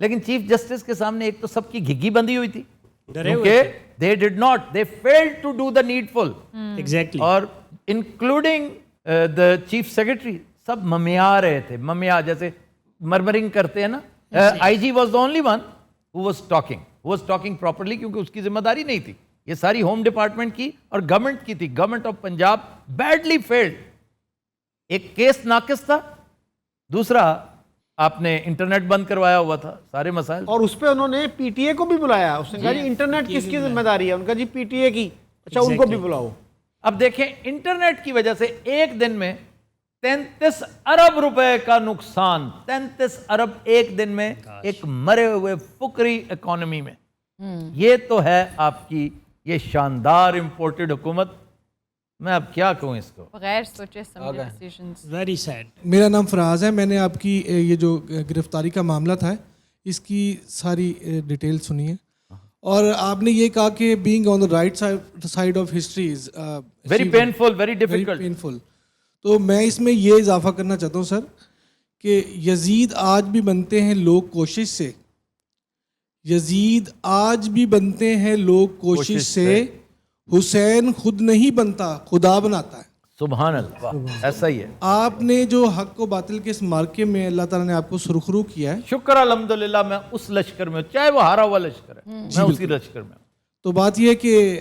لیکن چیف جسٹس کے سامنے ایک تو سب کی گھگی بندھی ہوئی تھی کیونکہ they did not, they failed to do the needful. Exactly. اور including the chief secretary سب ممیا رہے تھے. ممیا جیسے مرمرنگ کرتے ہیں نا. IG was the only one who was talking properly کیونکہ اس کی ذمہ داری نہیں تھی. یہ ساری ہوم ڈپارٹمنٹ کی اور گورنمنٹ کی تھی. Government of Punjab badly field. ایک کیس ناقص تھا, دوسرا آپ نے انٹرنیٹ بند کروایا ہوا تھا, سارے مسائل. اور اس پہ انہوں نے پی ٹی اے کو بھی بلایا. اس نے کہا جی انٹرنیٹ کس کی ذمہ داری ہے؟ ان کا جی پی ٹی اے کی. اچھا ان کو بھی بلاؤ. اب دیکھیں انٹرنیٹ کی وجہ سے ایک دن میں 33 ارب روپے کا نقصان. 33 ارب ایک دن میں ایک مرے ہوئے فقری اکانومی میں. یہ تو ہے آپ کی یہ شاندار امپورٹڈ حکومت. میں اب کیا کہوں اس کو, بغیر سوچے سمجھے ڈیسیژنز. Very sad. میرا نام فراز ہے. میں نے آپ کی یہ جو گرفتاری کا معاملہ تھا اس کی ساری ڈیٹیل سنی ہے, اور آپ نے یہ کہا کہ being on the right side of history is very painful, very difficult. تو میں اس میں یہ اضافہ کرنا چاہتا ہوں سر کہ یزید آج بھی بنتے ہیں لوگ کوشش سے. یزید آج بھی بنتے ہیں لوگ کوشش سے. حسین خود نہیں بنتا, خدا بناتا ہے. سبحان اللہ, ایسا ہی ہے. آپ نے جو حق و باطل کے اس مارکے میں اللہ تعالیٰ نے آپ کو سرخرو کیا ہے, شکر الحمدللہ. میں اس لشکر میں ہوں, چاہے وہ ہارا ہوا لشکر ہے, میں اسی لشکر میں ہوں. تو بات یہ ہے کہ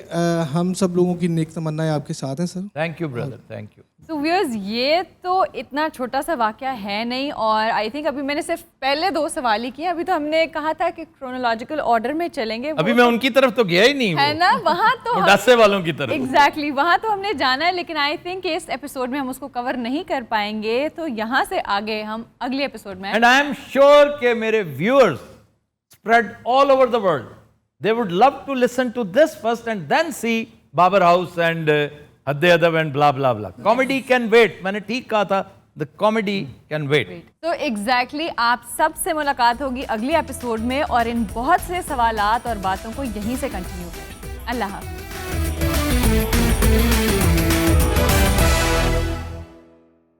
ہم سب لوگوں کی نیک تمنائیں آپ کے ساتھ ہیں sir. Thank you brother, thank you. تو ویئرز یہ تو اتنا چھوٹا سا واقعہ ہے نہیں, اور آئی تھنک ابھی میں نے صرف پہلے 2 سوال ہی کیے. ابھی تو ہم نے کہا تھا کہ کرونالوجیکل آرڈر میں چلیں گے. ابھی میں ان کی طرف تو گیا ہی نہیں ہے نا, وہاں تو مداسے والوں کی طرف. ایگزیکٹلی وہاں تو ہم نے جانا ہے, لیکن آئی تھنک کہ اس ایپیسوڈ میں ہم اس کو کور نہیں کر پائیں گے. تو یہاں سے آگے ہم اگلے ایپیسوڈ میں. اینڈ آئی ایم شیور کہ میرے viewers spread all over the world, they would love to listen to this first and then see Babar House and Hadd Adab and blah blah blah. Comedy can wait. میں نے ٹھیک کہا تھا, the comedy can wait. تو exactly آپ سب سے ملاقات ہوگی اگلے ایپیسوڈ میں, اور ان بہت سے سوالات اور باتوں کو یہیں سے کنٹینیو کریں. اللہ حافظ.